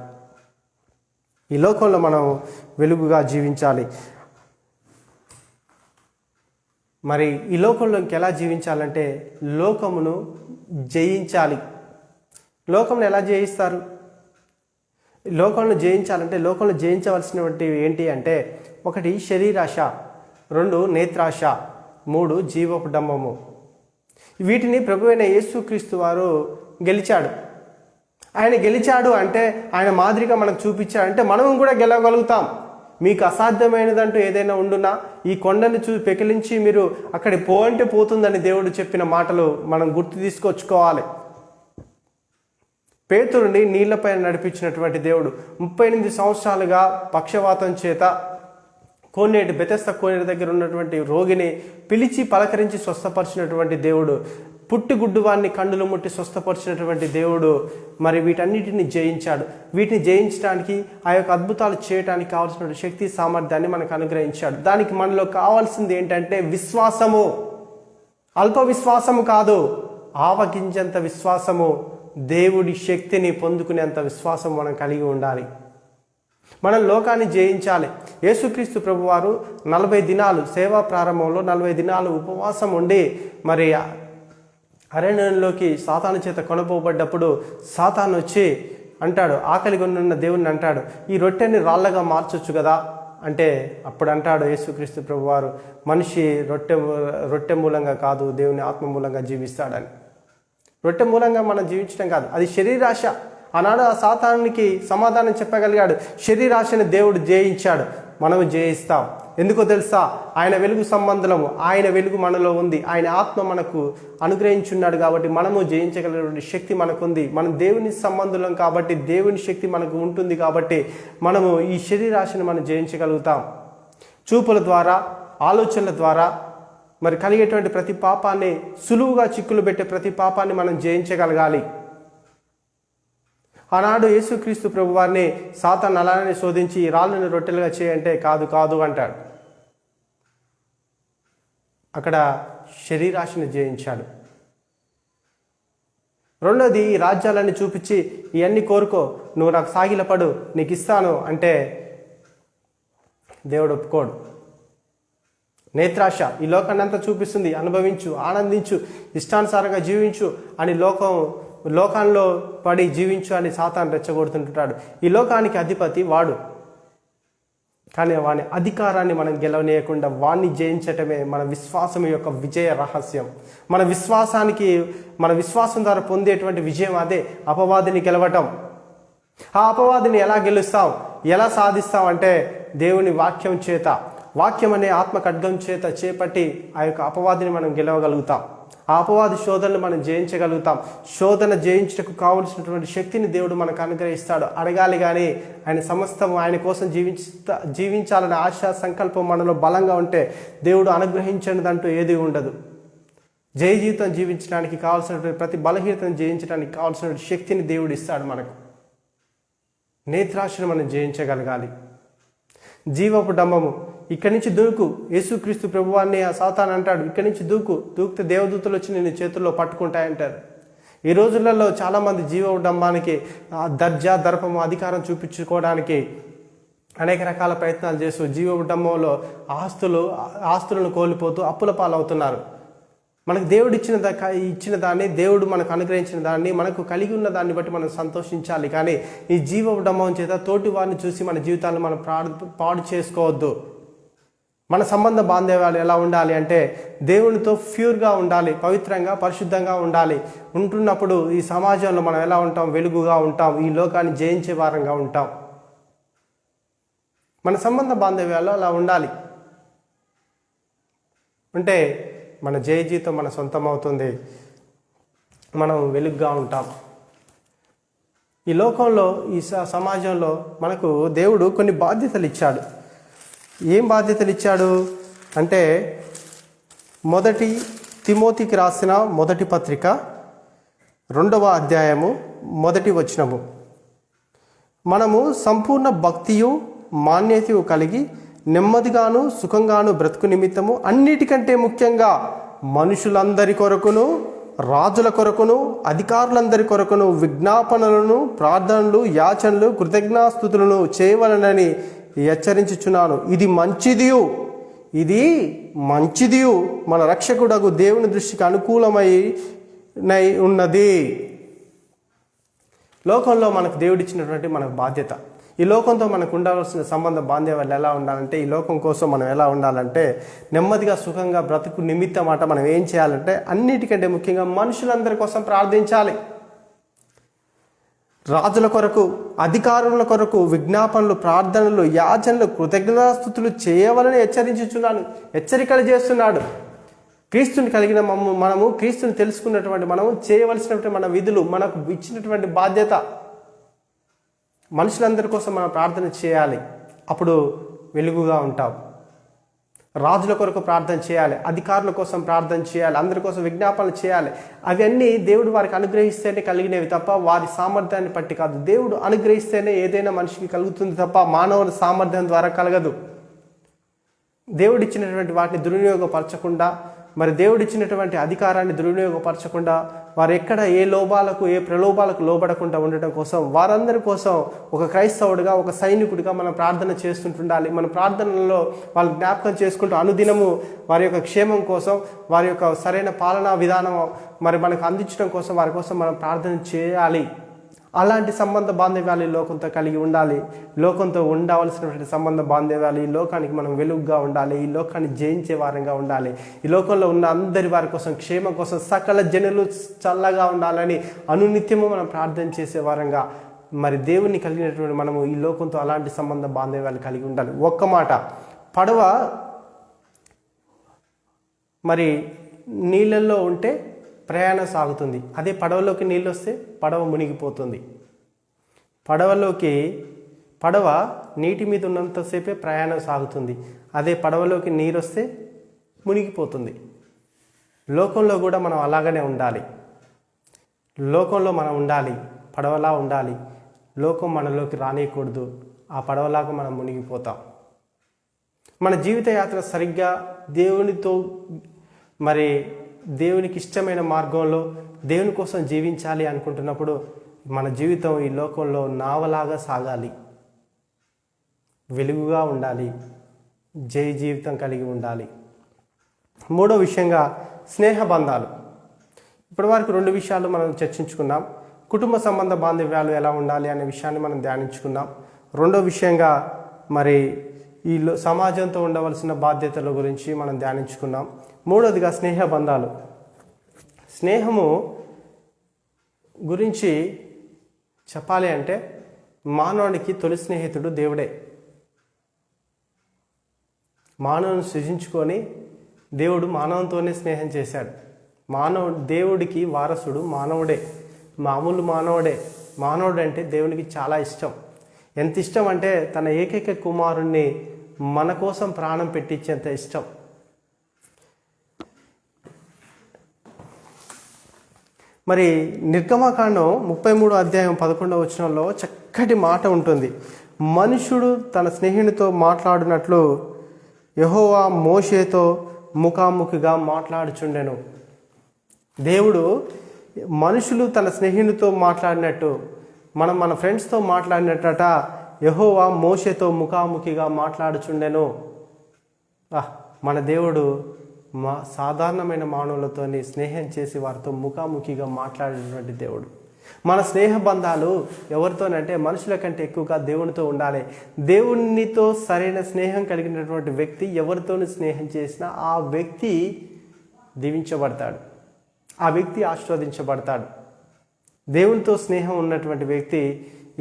ఈ లోకంలో మనం వెలుగుగా జీవించాలి. మరి ఈ లోకంలో ఇంకెలా జీవించాలంటే లోకమును జయించాలి. లోకంలో ఎలా జయిస్తారు? లోకంలో జయించాలంటే లోకంలో జయించవలసినటువంటి ఏంటి అంటే, 1 శరీరాశ, 2 నేత్రాశ, 3 జీవపు డంబము. వీటిని ప్రభువైన యేసుక్రీస్తు వారు గెలిచాడు. ఆయన గెలిచాడు అంటే ఆయన మాదిరిగా మనకు చూపించాడంటే మనం కూడా గెలవగలుగుతాం. మీకు అసాధ్యమైనదంటూ ఏదైనా ఉండునా ఈ కొండని పెకిలించి మీరు అక్కడి అంటే పోతుందని దేవుడు చెప్పిన మాటలు మనం గుర్తు తీసుకొచ్చుకోవాలి. పేతురుని నీళ్లపైన నడిపించినటువంటి దేవుడు 38 సంవత్సరాలుగా పక్షవాతం చేత కోనేటి బెతెస్దా కోనేటి దగ్గర ఉన్నటువంటి రోగిని పిలిచి పలకరించి స్వస్థపరిచినటువంటి దేవుడు, పుట్టిగుడ్డువాన్ని కన్నులు ముట్టి స్వస్థపరిచినటువంటి దేవుడు మరి వీటన్నిటిని జయించాడు. వీటిని జయించడానికి, ఆ యొక్క అద్భుతాలు చేయడానికి కావాల్సిన శక్తి సామర్థ్యాన్ని మనకు అనుగ్రహించాడు. దానికి మనలో కావాల్సింది ఏంటంటే విశ్వాసము. అల్ప విశ్వాసము కాదు, ఆవగింజంత విశ్వాసము, దేవుడి శక్తిని పొందుకునేంత విశ్వాసం మనం కలిగి ఉండాలి. మనం లోకాన్ని జయించాలి. యేసుక్రీస్తు ప్రభువారు 40 దినాలు సేవా ప్రారంభంలో 40 దినాలు ఉపవాసం ఉండి మరి అరణ్యంలోకి సాతాను చేత కొనపోబడ్డప్పుడు సాతాను వచ్చి అంటాడు, ఆకలిగా ఉన్న దేవుణ్ణి అంటాడు, ఈ రొట్టెని రాళ్ళగా మార్చొచ్చు కదా అంటే, అప్పుడు అంటాడు యేసుక్రీస్తు ప్రభువారు, మనిషి రొట్టె మూలంగా కాదు దేవుని ఆత్మ మూలంగా జీవిస్తాడని. రొట్టె మూలంగా మనం జీవించడం కాదు, అది శరీరాశ. ఆనాడు ఆ సాతానునికి సమాధానం చెప్పగలిగాడు. శరీరాశని దేవుడు జయించాడు, మనము జయిస్తాం. ఎందుకో తెలుసా? ఆయన వెలుగు సంబంధము, ఆయన వెలుగు మనలో ఉంది, ఆయన ఆత్మ మనకు అనుగ్రహించున్నాడు కాబట్టి మనము జయించగలిగినటువంటి శక్తి మనకుంది. మనం దేవుని సంబంధులం కాబట్టి దేవుని శక్తి మనకు ఉంటుంది కాబట్టి మనము ఈ శరీరాశని మనం జయించగలుగుతాం. చూపుల ద్వారా, ఆలోచనల ద్వారా మరి కలిగేటువంటి ప్రతి పాపాన్ని, సులువుగా చిక్కులు పెట్టే ప్రతి పాపాన్ని మనం జయించగలగాలి. ఆనాడు యేసుక్రీస్తు ప్రభువారిని సాతాను అలానే శోధించి రాళ్ళని రొట్టెలుగా చేయంటే కాదు కాదు అంటాడు. అక్కడ శరీరాశని జయించాడు. రెండోది, ఈ రాజ్యాలన్నీ చూపించి ఇవన్నీ కోరుకో, నువ్వు నాకు సాగిలపడు, నీకు ఇస్తాను అంటే దేవుడు ఒప్పుకోడు. నేత్రాశ ఈ లోకాన్ని అంతా చూపిస్తుంది, అనుభవించు, ఆనందించు, ఇష్టానుసారంగా జీవించు అని లోకంలో పడి జీవించు అని సాతాను రెచ్చగొడుతుంటాడు. ఈ లోకానికి అధిపతి వాడు, కానీ వాని అధికారాన్ని మనం గెలవనీయకుండా వాణ్ణి జయించటమే మన విశ్వాసం యొక్క విజయ రహస్యం. మన విశ్వాసం ద్వారా పొందేటువంటి విజయం అదే, అపవాదిని గెలవటం. ఆ అపవాదిని ఎలా గెలుస్తాం, ఎలా సాధిస్తాం అంటే దేవుని వాక్యం చేత, వాక్యం అనే ఆత్మ ఖడ్గం చేత చేపట్టి ఆ యొక్క అపవాదిని మనం గెలవగలుగుతాం. ఆ అపవాది శోధనలు మనం జయించగలుగుతాం. శోధన జయించటకు కావలసినటువంటి శక్తిని దేవుడు మనకు అనుగ్రహిస్తాడు. అడగాలి కానీ ఆయన సమస్తం ఆయన కోసం జీవించాలనే ఆశా సంకల్పం మనలో బలంగా ఉంటే దేవుడు అనుగ్రహించనిదంటూ ఏది ఉండదు. జయ జీవితం జీవించడానికి కావాల్సినటువంటి ప్రతి బలహీనతను జయించడానికి కావాల్సిన శక్తిని దేవుడు ఇస్తాడు మనకు. నేత్రాశను మనం జయించగలగాలి. జీవపు డంబము ఇక్కడి నుంచి దూకు, యేసుక్రీస్తు ప్రభువాన్ని ఆ సాతాను అంటాడు, ఇక్కడి నుంచి దూకితే దేవదూతలు వచ్చి నేను చేతుల్లో పట్టుకుంటాయంటారు. ఈ రోజులలో చాలామంది జీవోడంబానికి దర్జా దర్పము అధికారం చూపించుకోవడానికి అనేక రకాల ప్రయత్నాలు చేస్తూ జీవోడంబంలో ఆస్తులను కోల్పోతూ అప్పుల పాలవుతున్నారు. మనకు దేవుడు ఇచ్చిన దాన్ని, దేవుడు మనకు అనుగ్రహించిన దాన్ని, మనకు కలిగి ఉన్న దాన్ని బట్టి మనం సంతోషించాలి. కానీ ఈ జీవోడంబం చేత తోటి వారిని చూసి మన జీవితాలను మనం పాడు చేసుకోవద్దు. మన సంబంధ బాంధవ్యాలు ఎలా ఉండాలి అంటే దేవునితో ప్యూర్గా ఉండాలి, పవిత్రంగా పరిశుద్ధంగా ఉండాలి. ఉంటున్నప్పుడు ఈ సమాజంలో మనం ఎలా ఉంటాం? వెలుగుగా ఉంటాం, ఈ లోకాన్ని జయించే వారంగా ఉంటాం. మన సంబంధ బాంధవ్యాలు అలా ఉండాలి. అంటే మన జయ జీవితం మన సొంతం అవుతుంది, మనం వెలుగుగా ఉంటాం. ఈ లోకంలో, ఈ సమాజంలో మనకు దేవుడు కొన్ని బాధ్యతలు ఇచ్చాడు. ఏం బాధ్యతలు ఇచ్చాడు అంటే, మొదటి తిమోతికి రాసిన మొదటి పత్రిక 2వ అధ్యాయము 1వ వచనము, మనము సంపూర్ణ భక్తియు మాన్యతయు కలిగి నెమ్మదిగాను సుఖంగాను బ్రతుకు నిమిత్తము అన్నిటికంటే ముఖ్యంగా మనుషులందరి కొరకును, రాజుల కొరకును, అధికారులందరి కొరకును విజ్ఞాపనలను, ప్రార్థనలు, యాచనలు, కృతజ్ఞాస్తుతులను చేయవలనని హెచ్చరించుచున్నాను. ఇది మంచిదియు మన రక్షకుడగు దేవుని దృష్టికి అనుకూలమై ఉన్నది. లోకంలో మనకు దేవుడిచ్చినటువంటి మనకు బాధ్యత. ఈ లోకంతో మనకు ఉండవలసిన సంబంధ బాంధవ్యాలు ఎలా ఉండాలంటే, ఈ లోకం కోసం మనం ఎలా ఉండాలంటే నెమ్మదిగా సుఖంగా బ్రతుకు నిమిత్తం మాట మనం ఏం చేయాలంటే అన్నిటికంటే ముఖ్యంగా మనుషులందరి కోసం ప్రార్థించాలి. రాజుల కొరకు, అధికారుల కొరకు విజ్ఞాపనలు, ప్రార్థనలు, యాచనలు, కృతజ్ఞతాస్తుతులు చేయవలని హెచ్చరికలు చేస్తున్నాడు. క్రీస్తుని కలిగిన మనము, క్రీస్తుని తెలుసుకున్నటువంటి మనము చేయవలసినటువంటి మన విధులు, మనకు ఇచ్చినటువంటి బాధ్యత. మనుషులందరి కోసం మనం ప్రార్థన చేయాలి, అప్పుడు వెలుగుగా ఉంటాం. రాజుల కొరకు ప్రార్థన చేయాలి, అధికారుల కోసం ప్రార్థన చేయాలి, అందరి కోసం విజ్ఞాపనలు చేయాలి. అవన్నీ దేవుడు వారికి అనుగ్రహిస్తేనే కలిగినవి తప్ప వారి సామర్థ్యాన్ని బట్టి కాదు. దేవుడు అనుగ్రహిస్తేనే ఏదైనా మనిషికి కలుగుతుంది తప్ప మానవుల సామర్థ్యం ద్వారా కలగదు. దేవుడు ఇచ్చినటువంటి వాటిని దుర్వినియోగపరచకుండా, మరి దేవుడిచ్చినటువంటి అధికారాన్ని దుర్వినియోగపరచకుండా, వారు ఎక్కడ ఏ లోభాలకు, ఏ ప్రలోభాలకు లోబడకుండా ఉండటం కోసం, వారందరి కోసం ఒక క్రైస్తవుడిగా, ఒక సైనికుడిగా మనం ప్రార్థన చేస్తుంటుండాలి. మన ప్రార్థనలో వాళ్ళు జ్ఞాపకం చేసుకుంటూ అనుదినము వారి యొక్క క్షేమం కోసం, వారి యొక్క సరైన పాలనా విధానం మరి మనకు అందించడం కోసం, వారి కోసం మనం ప్రార్థన చేయాలి. అలాంటి సంబంధ బాంధవ్యాలు ఈ లోకంతో కలిగి ఉండాలి. లోకంతో ఉండవలసినటువంటి సంబంధ బాంధవ్యాలు, ఈ లోకానికి మనం వెలుగుగా ఉండాలి, ఈ లోకాన్ని జయించే వారంగా ఉండాలి. ఈ లోకంలో ఉన్న అందరి వారి కోసం, క్షేమం కోసం, సకల జనులు చల్లగా ఉండాలని అనునిత్యము మనం ప్రార్థన చేసే వారంగా మరి దేవుని కలిగినటువంటి మనము ఈ లోకంతో అలాంటి సంబంధ బాంధవ్యాలు కలిగి ఉండాలి. ఒక్క మాట, పడవ మరి నీళ్ళల్లో ఉంటే ప్రయాణం సాగుతుంది. అదే పడవలోకి నీళ్ళు వస్తే పడవ మునిగిపోతుంది. పడవ నీటి మీద ఉన్నంతసేపే ప్రయాణం సాగుతుంది. అదే పడవలోకి నీరు వస్తే మునిగిపోతుంది. లోకంలో కూడా మనం అలాగనే ఉండాలి. లోకంలో మనం ఉండాలి, పడవలా ఉండాలి. లోకం మనలోకి రానియకూడదు. ఆ పడవలాగా మనం మునిగిపోతాం. మన జీవిత యాత్ర సరిగ్గా దేవునితో మరి దేవునికి ఇష్టమైన మార్గంలో దేవుని కోసం జీవించాలి అనుకుంటున్నప్పుడు మన జీవితం ఈ లోకంలో నావలాగా సాగాలి, వెలుగుగా ఉండాలి, జయ జీవితం కలిగి ఉండాలి. మూడో విషయంగా స్నేహబంధాలు. ఇప్పటి వరకు 2 విషయాలు మనం చర్చించుకున్నాం. కుటుంబ సంబంధ బాంధవ్యాలు ఎలా ఉండాలి అనే విషయాన్ని మనం ధ్యానించుకున్నాం. రెండో విషయంగా మరి ఈ సమాజంతో ఉండవలసిన బాధ్యతల గురించి మనం ధ్యానించుకున్నాం. మూడోదిగా స్నేహబంధాలు. స్నేహము గురించి చెప్పాలి అంటే మానవునికి తొలి స్నేహితుడు దేవుడే. మానవుని సృజించుకొని దేవుడు మానవునితోనే స్నేహం చేశాడు. దేవుడికి వారసుడు మానవుడే, మామూలు మానవుడే. మానవుడు అంటే దేవునికి చాలా ఇష్టం. ఎంత ఇష్టం అంటే తన ఏకైక కుమారుణ్ణి మన కోసం ప్రాణం పెట్టించేంత ఇష్టం. మరి నిర్గమకాండం 33వ అధ్యాయం 11వ వచనంలో చక్కటి మాట ఉంటుంది. మనుషుడు తన స్నేహితునితో మాట్లాడినట్లు యెహోవా మోషేతో ముఖాముఖిగా మాట్లాడుచుండెను. దేవుడు మనుషులు తన స్నేహితులతో మాట్లాడినట్టు, మనం మన ఫ్రెండ్స్తో మాట్లాడినట్టట యెహోవా మోషేతో ముఖాముఖిగా మాట్లాడుచుండెను. మన దేవుడు సాధారణమైన మానవులతో స్నేహం చేసి వారితో ముఖాముఖిగా మాట్లాడేటువంటి దేవుడు. మన స్నేహ బంధాలు ఎవరితోనంటే మనుషుల కంటే ఎక్కువగా దేవునితో ఉండాలి. దేవునితో సరైన స్నేహం కలిగినటువంటి వ్యక్తి ఎవరితోని స్నేహం చేసినా ఆ వ్యక్తి దీవించబడతాడు, ఆ వ్యక్తి ఆశీర్వదించబడతాడు. దేవునితో స్నేహం ఉన్నటువంటి వ్యక్తి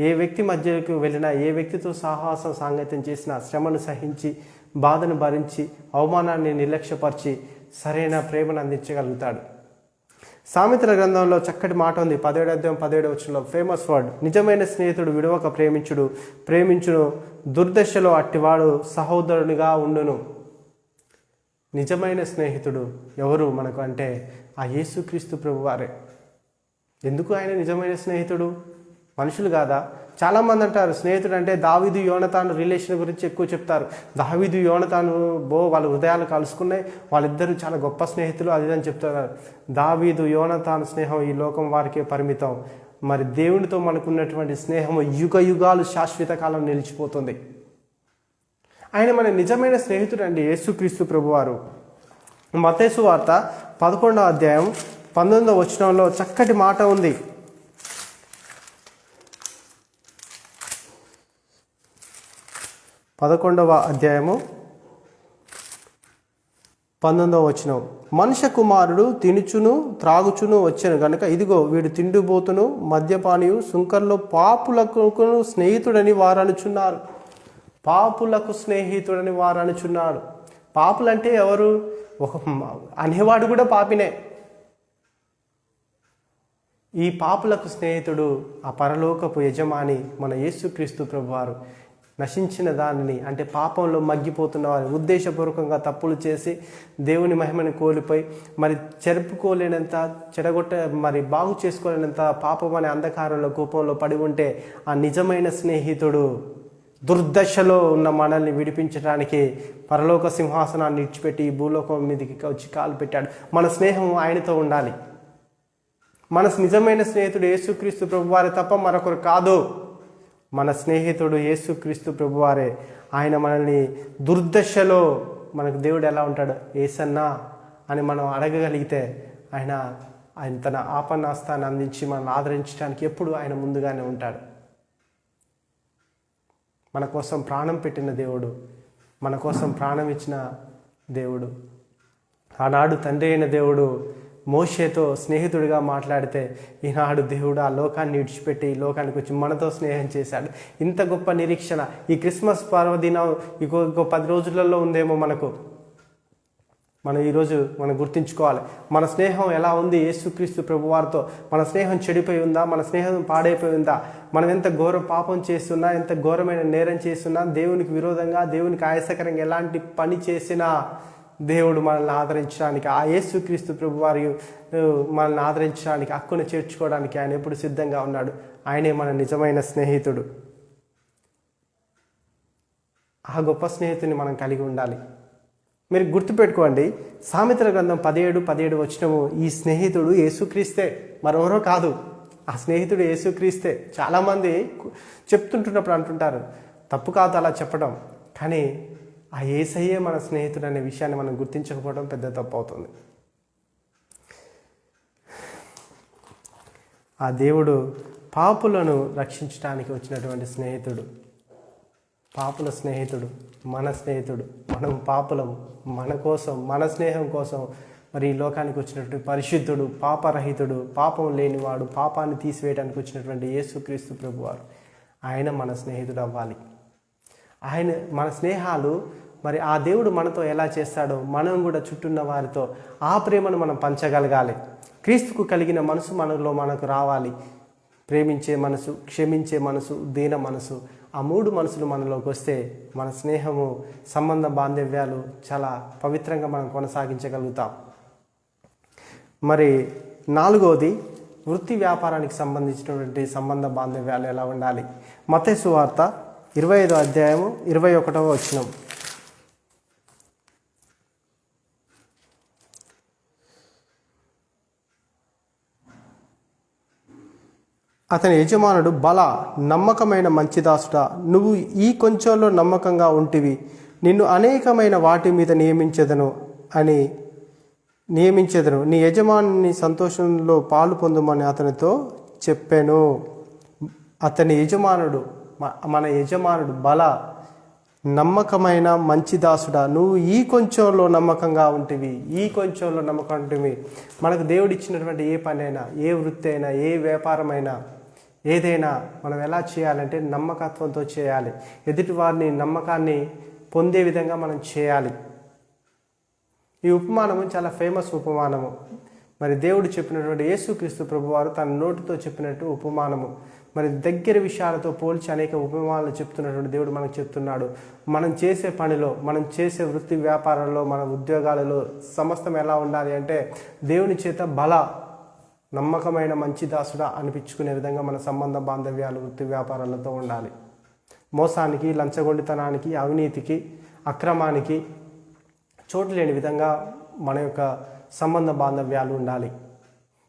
ఏ వ్యక్తి మధ్యకు వెళ్ళినా, ఏ వ్యక్తితో సాహసం సాంగత్యం చేసినా శ్రమను సహించి, బాధను భరించి, అవమానాన్ని నిర్లక్ష్యపరిచి సరైన ప్రేమను అందించగలుగుతాడు. సామెతల గ్రంథంలో చక్కటి మాట ఉంది. 17 ఫేమస్ వర్డ్, నిజమైన స్నేహితుడు విడవక ప్రేమించును, దుర్దశలో అట్టివాడు సహోదరునిగా ఉండును. నిజమైన స్నేహితుడు ఎవరు మనకు అంటే ఆ యేసుక్రీస్తు ప్రభువారే. ఎందుకు ఆయన నిజమైన స్నేహితుడు? మనుషులు కాదా? చాలామంది అంటారు స్నేహితుడు అంటే దావీదు యోనతాను రిలేషన్ గురించి ఎక్కువ చెప్తారు. దావీదు యోనతాను వాళ్ళ హృదయాలు కలుసుకున్నాయి, వాళ్ళిద్దరూ చాలా గొప్ప స్నేహితులు అది అని చెప్తున్నారు. దావీదు యోనతాను స్నేహం ఈ లోకం వారికే పరిమితం. మరి దేవునితో మనకున్నటువంటి స్నేహం యుగ యుగాలు శాశ్వత కాలం నిలిచిపోతుంది. ఆయన మన నిజమైన స్నేహితుడు అండి యేసుక్రీస్తు ప్రభువారు. మత్తయి సువార్త 11వ అధ్యాయం 19వ వచనంలో చక్కటి మాట ఉంది. 11వ అధ్యాయము 19వ వచనం, మనుష్య కుమారుడు తినుచును త్రాగుచును వచ్చాను గనుక ఇదిగో వీడు తిండిబోతును మద్యపానియు సుంకర్లో పాపులకు స్నేహితుడని వారు అనుచున్నారు. పాపులకు స్నేహితుడని వారు అనుచున్నారు. పాపులంటే ఎవరు? ఒక అనేవాడు కూడా పాపినే. ఈ పాపులకు స్నేహితుడు ఆ పరలోకపు యజమాని మన యేసుక్రీస్తు ప్రభువారు. నశించిన దానిని అంటే పాపంలో మగ్గిపోతున్న వారి, ఉద్దేశపూర్వకంగా తప్పులు చేసి దేవుని మహిమని కోల్పోయి మరి చెరుపుకోలేనంత మరి బాగు చేసుకోలేనంత పాపం అనే అంధకారంలో కోపంలో పడి ఉంటే ఆ నిజమైన స్నేహితుడు దుర్దశలో ఉన్న మనల్ని విడిపించడానికి పరలోక సింహాసనాన్ని ఇచ్చిపెట్టి ఈ భూలోకం మీదకి వచ్చి కాలు పెట్టాడు. మన స్నేహం ఆయనతో ఉండాలి. మన నిజమైన స్నేహితుడు యేసుక్రీస్తు ప్రభువారే తప్ప మరొకరు కాదు. మన స్నేహితుడు యేసుక్రీస్తు ప్రభువారే. ఆయన మనల్ని దుర్దశలో మనకు దేవుడు ఎలా ఉంటాడు యేసన్నా అని మనం అడగగలిగితే ఆయన తన ఆపన్నాస్తాన్ని అందించి మనల్ని ఆదరించడానికి ఎప్పుడు ఆయన ముందుగానే ఉంటాడు. మన కోసం ప్రాణం పెట్టిన దేవుడు, మన కోసం ప్రాణం ఇచ్చిన దేవుడు. ఆనాడు తండ్రి అయిన దేవుడు మోషేతో స్నేహితుడిగా మాట్లాడితే ఈనాడు దేవుడు ఆ లోకాన్ని విడిచిపెట్టి ఈ లోకానికి వచ్చి మనతో స్నేహం చేశాడు. ఇంత గొప్ప నిరీక్షణ ఈ క్రిస్మస్ పర్వదినం ఇంకో 10 రోజులలో ఉందేమో మనకు. మనం ఈరోజు మనం గుర్తుంచుకోవాలి మన స్నేహం ఎలా ఉంది యేసుక్రీస్తు ప్రభువారితో. మన స్నేహం చెడిపోయి ఉందా? మన స్నేహం పాడైపోయి ఉందా? మనం ఎంత ఘోర పాపం చేస్తున్నా, ఎంత ఘోరమైన నేరం చేస్తున్నా, దేవునికి విరోధంగా, దేవునికి ఆయాసకరంగా ఎలాంటి పని చేసినా దేవుడు మనల్ని ఆదరించడానికి, ఆ యేసుక్రీస్తు ప్రభువారి మనల్ని ఆదరించడానికి, హక్కును చేర్చుకోవడానికి ఆయన ఎప్పుడు సిద్ధంగా ఉన్నాడు. ఆయనే మన నిజమైన స్నేహితుడు. ఆ గొప్ప స్నేహితుని మనం కలిగి ఉండాలి. మీరు గుర్తుపెట్టుకోండి, సామెతల గ్రంథం 17 వచనము, ఈ స్నేహితుడు యేసుక్రీస్తే, మరెవరో కాదు. ఆ స్నేహితుడు యేసుక్రీస్తే. చాలామంది చెప్తుంటున్నప్పుడు అంటుంటారు, తప్పు కాదు అలా చెప్పడం, కానీ ఆ యేసయ్యే మన స్నేహితుడు అనే విషయాన్ని మనం గుర్తించకపోవడం పెద్ద తప్పు అవుతుంది. ఆ దేవుడు పాపులను రక్షించడానికి వచ్చినటువంటి స్నేహితుడు, పాపుల స్నేహితుడు, మన స్నేహితుడు. మనం పాపులం, మన కోసం, మన స్నేహం కోసం మరి ఈ లోకానికి వచ్చినటువంటి పరిశుద్ధుడు, పాపరహితుడు, పాపం లేనివాడు, పాపాన్ని తీసివేయడానికి వచ్చినటువంటి యేసుక్రీస్తు ప్రభువారు. ఆయన మన స్నేహితుడు అవ్వాలి. ఆయన మన స్నేహాలు మరి ఆ దేవుడు మనతో ఎలా చేస్తాడో మనం కూడా చుట్టూన్న వారితో ఆ ప్రేమను మనం పంచగలగాలి. క్రీస్తుకు కలిగిన మనసు మనకు రావాలి. ప్రేమించే మనసు, క్షమించే మనసు, దీన మనసు, ఆ 3 మనసులు మనలోకి వస్తే మన స్నేహము, సంబంధ బాంధవ్యాలు చాలా పవిత్రంగా మనం కొనసాగించగలుగుతాం. మరి 4వది వృత్తి వ్యాపారానికి సంబంధించినటువంటి సంబంధ బాంధవ్యాలు ఎలా ఉండాలి. మత్తయి సువార్త 25వ అధ్యాయము 21వ వచనం. అతని యజమానుడు, బల నమ్మకమైన మంచి దాసుడా, నువ్వు ఈ కొంచెంలో నమ్మకంగా ఉంటివి, నిన్ను అనేకమైన వాటి మీద నియమించెదను, నీ యజమాని సంతోషంలో పాలు పొందుమని అతనితో చెప్పాను. అతని యజమానుడు, మన యజమానుడు, బల నమ్మకమైన మంచి దాసుడా, నువ్వు ఈ కొంచెంలో నమ్మకంగా ఉంటివి, ఈ కొంచెంలో నమ్మకం ఉంటివి. మనకు దేవుడు ఇచ్చినటువంటి ఏ పని అయినా, ఏ వృత్తి అయినా, ఏ వ్యాపారమైనా, ఏదైనా మనం ఎలా చేయాలంటే నమ్మకత్వంతో చేయాలి. ఎదుటి వారిని నమ్మకాన్ని పొందే విధంగా మనం చేయాలి. ఈ ఉపమానము చాలా ఫేమస్ ఉపమానము. మరి దేవుడు చెప్పినటువంటి యేసుక్రీస్తు ప్రభువారు తన నోటితో చెప్పినట్టు ఉపమానము. మరి దగ్గర విషయాలతో పోల్చి అనేక ఉపమానాలు చెప్తున్నటువంటి దేవుడు మనకు చెప్తున్నాడు. మనం చేసే పనిలో, మనం చేసే వృత్తి వ్యాపారంలో, మన ఉద్యోగాలలో సమస్తం ఎలా ఉండాలి అంటే దేవుని చేత బల నమ్మకమైన మంచి దాసుడా అనిపించుకునే విధంగా మన సంబంధ బాంధవ్యాలు వృత్తి వ్యాపారాలతో ఉండాలి. మోసానికి, లంచగొండితనానికి, అవినీతికి, అక్రమానికి చోటు లేని విధంగా మన యొక్క సంబంధ బాంధవ్యాలు ఉండాలి.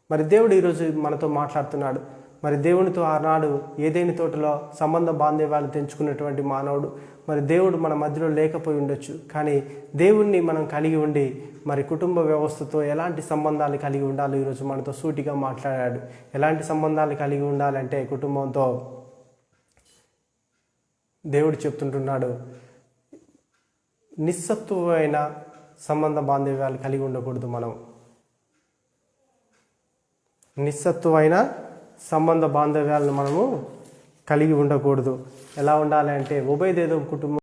మరి దేవుడు ఈరోజు మనతో మాట్లాడుతున్నాడు. మరి దేవునితో ఆనాడు ఏదేని తోటలో సంబంధ బాంధవ్యాలు తెంచుకున్నటువంటి మానవుడు, మరి దేవుడు మన మధ్యలో లేకపోయి ఉండొచ్చు, కానీ దేవుణ్ణి మనం కలిగి ఉండి మరి కుటుంబ వ్యవస్థతో ఎలాంటి సంబంధాలు కలిగి ఉండాలో ఈరోజు మనతో సూటిగా మాట్లాడాడు. ఎలాంటి సంబంధాలు కలిగి ఉండాలంటే కుటుంబంతో దేవుడు చెప్తుంటున్నాడు, నిస్సత్తువైన సంబంధ బాంధవ్యాలు కలిగి ఉండకూడదు. మనం నిస్సత్తువైన సంబంధ బాంధవ్యాలను మనము కలిగి ఉండకూడదు. ఎలా ఉండాలి అంటే ఒబేదెదోము కుటుంబం